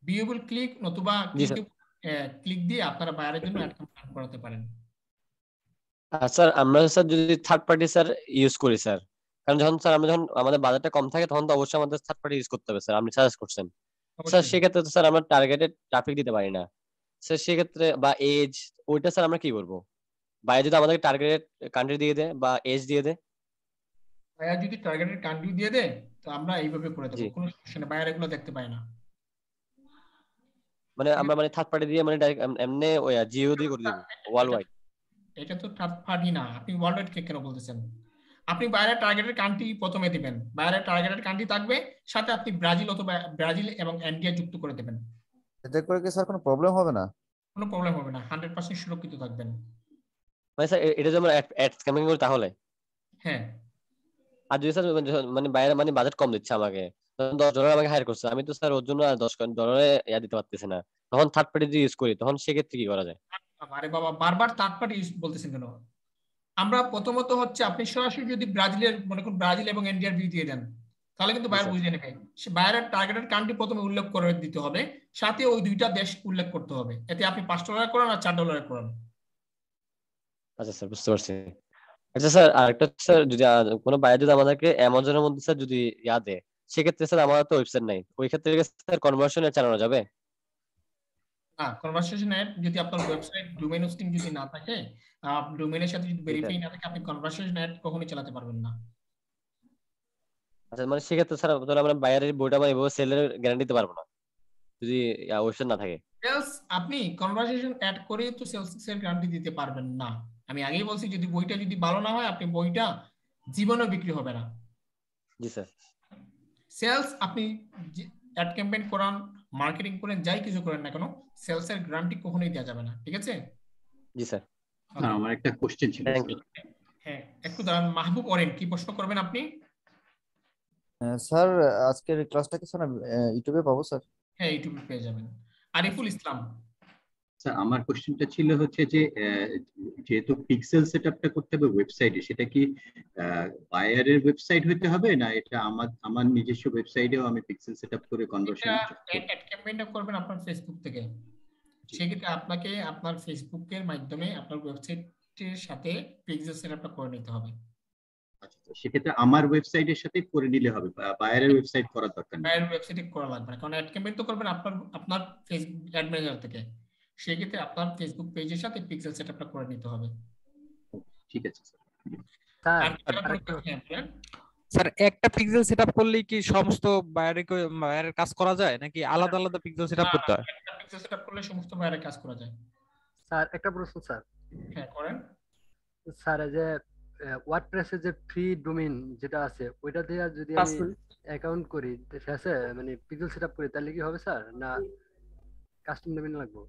ভিউয়েবল ক্লিক নতুবা জি স্যার। ক্লিক দিয়ে আপনারা বাইরের জন্য অ্যাড ক্যাম্পেইন করাতে পারেন। স্যার আমরা স্যার যদি থার্ড পার্টি স্যার ইউজ করি স্যার, কারণ যখন আমাদের বাজেটটা কম থাকে তখন তো অবশ্যই আমাদের থার্ড পার্টি ইউজ করতে হবে স্যার, আপনি সাজেস্ট করছেন স্যার। সেক্ষেত্রে তো স্যার আমরা টার্গেটেড ট্রাফিক দিতে পারি না স্যার, সেক্ষেত্রে বা এজ ওইটা স্যার আমরা কি করবো? বাইরে যদি আমাদের টার্গেটেড কান্ট্রি দিয়ে দেয় বা এজ দিয়ে দেয়, ভাইয়া যদি টার্গেটেড কান্ট্রি দিয়ে দেয় তো আমরা এইভাবে করে দেবো, কোনো সমস্যা নেই, বাইরে এগুলো দেখতে পাই না। মানে আমরা মানে থার্ড পার্টি দিয়ে মানে ডাইরেক্ট এমনি ওই জিও দিয়ে করে দেব ওয়ার্ল্ড ওয়াইড। এটা তো থার্ড পার্টি না, আপনি ওয়ার্ল্ড ওয়াইড কেন বলতেছেন? আপনি বাইরে টার্গেটেড কান্ট্রি প্রথমে দিবেন, বাইরে টার্গেটেড কান্ট্রি থাকবে, সাথে আপনি ব্রাজিল অথবা ব্রাজিল এবং ইন্ডিয়া যুক্ত করে দেবেন। এতে করে কি স্যার কোনো প্রবলেম হবে না? কোনো প্রবলেম হবে না, 100% সুরক্ষিত থাকবেন। মানে স্যার এটা যদি আমরা অ্যাড স্ক্যামিং করি তাহলে? হ্যাঁ। আর যদি স্যার মানে বাইরে মানে বাজেট কম দিচ্ছে আমাকে, $10 আমাকে হায়ার করছে, আমি তো স্যার ওর জন্য $10 ইয়া দিতে পারতেছি না, তখন থার্ড পার্টি যদি ইউজ করি তখন সেক্ষেত্রে কি করা যায়? আরে বাবা বারবার থার্ড পার্টি ইউজ বলতেছেন কেন? আমরা প্রথমত হচ্ছে আপনি সরাসরি যদি ব্রাজিলের মনে করুন ব্রাজিল এবং ইন্ডিয়ার ভিউ দিয়ে দেন তাহলে কিন্তু বাইরে বুঝে নেবে, সে বাইরের টার্গেটেড কান্ট্রি প্রথমে উল্লেখ করে দিতে হবে, সাথে ওই দুইটা দেশ উল্লেখ করতে হবে, এতে আপনি $5 করেন আর $4 করেন। আচ্ছা স্যার বুঝতে পারছি। আচ্ছা স্যার আরেকটা স্যার, যদি কোনো বাইরে যদি আমাদেরকে অ্যামাজনের মধ্যে স্যার যদি ইয়া দেয়, সেক্ষেত্রে স্যার আমাদের তো ওয়েবসাইট নাই, ওই ক্ষেত্রে স্যার কনভার্সনে চালানো যাবে? না কনভারসেশন অ্যাড যদি আপনার ওয়েবসাইট ডোমেইন হোস্টিং যদি না থাকে, ডোমেইনের সাথে যদি ভেরিফাই না থাকে, আপনি কনভারসেশন অ্যাড কখনোই চালাতে পারবেন না। আচ্ছা মানে সেক্ষেত্রে স্যার তাহলে আমরা বাইরের বইটা মানে এভাবে সেলের গ্যারান্টি দিতে পারবো না যদি ওয়েবসাইট না থাকে? সেলস আপনি কনভারসেশন অ্যাড করে তো সেলস এর গ্যারান্টি দিতে পারবেন না। আমি আগেই বলছি যদি বইটা যদি ভালো না হয় আপনি বইটা জীবনেও বিক্রি হবে না। জি স্যার। সেলস আপনি অ্যাড ক্যাম্পেইন করান, মার্কেটিং করেন, যাই কিছু করেন না কেন, সেলস এর গ্যারান্টি কখনোই দেওয়া যাবে না, ঠিক আছে? জি স্যার। স্যার আমার একটা কোশ্চেন ছিল। Thank you. হ্যাঁ, একটু দাঁড়ান। মাহবুব অরেন, কি প্রশ্ন করবেন আপনি? স্যার আজকের ক্লাসটা কি স্যার ইউটিউবে পাবো স্যার? হ্যাঁ, ইউটিউবে পেয়ে যাবেন। আরিফুল ইসলাম। স্যার আমার কোশ্চেনটা ছিল হচ্ছে যে যেহেতু পিক্সেল সেটআপটা করতে হবে ওয়েবসাইটে, সেটা কি বায়ারের ওয়েবসাইট হতে হবে, না এটা আমার নিজস্ব ওয়েবসাইটেও আমি পিক্সেল সেটআপ করে কনভার্সন? অ্যাড ক্যাম্পেইনটা করবেন আপনার ফেসবুক থেকে। সেক্ষেত্রে আপনাকে আপনার ফেসবুকের মাধ্যমে আপনার ওয়েবসাইটের সাথে পিক্সেল সেটআপটা করে নিতে হবে। আচ্ছা, সেক্ষেত্রে আমার ওয়েবসাইটের সাথে করে নিলে হবে, বায়ারের ওয়েবসাইট করার দরকার নেই? বায়ার ওয়েবসাইটে করা লাগবে না, কারণ অ্যাড ক্যাম্পেইন তো করবেন আপনার ফেসবুক অ্যাড ম্যানেজার থেকে। সেক্ষেত্রে আপনার ফেসবুক পেজের সাথে পিক্সেল সেটআপটা করে নিতে হবে। ঠিক আছে স্যার। স্যার একটা পিক্সেল সেটআপ করলেই কি সমস্ত বায়ারের কাজ করা যায়, নাকি আলাদা আলাদা পিক্সেল সেটআপ করতে হয়? একটা পিক্সেল সেটআপ করলে সমস্ত বায়ারের কাজ করা যায়। স্যার একটা প্রশ্ন স্যার। হ্যাঁ করেন। স্যার এই যে ওয়ার্ডপ্রেসের যে ফ্রি ডোমেইন যেটা আছে ওইটা দিয়ে যদি আমি অ্যাকাউন্ট করি, ঠিক আছে, মানে পিক্সেল সেটআপ করি, তাহলে কি হবে স্যার, না কাস্টম ডোমেইন লাগবে?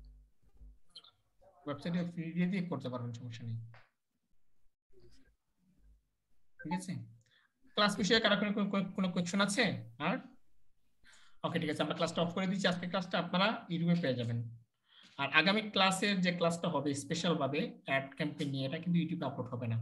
ওয়েবসাইটে ফ্রি দিয়ে করতে পারবেন, সমস্যা নেই, ঠিক আছে? ক্লাস বিষয়ে কারো কোনো কোয়েশ্চন আছে? আর ওকে, ঠিক আছে, আমরা ক্লাসটা অফ করে দিচ্ছি। আজকের ক্লাসটা আপনারা ইউটিউবে পেয়ে যাবেন। আর আগামী ক্লাসের যে ক্লাসটা হবে স্পেশাল ভাবে অ্যাড ক্যাম্পেইন নিয়ে, এটা কিন্তু ইউটিউবে আপলোড হবে না।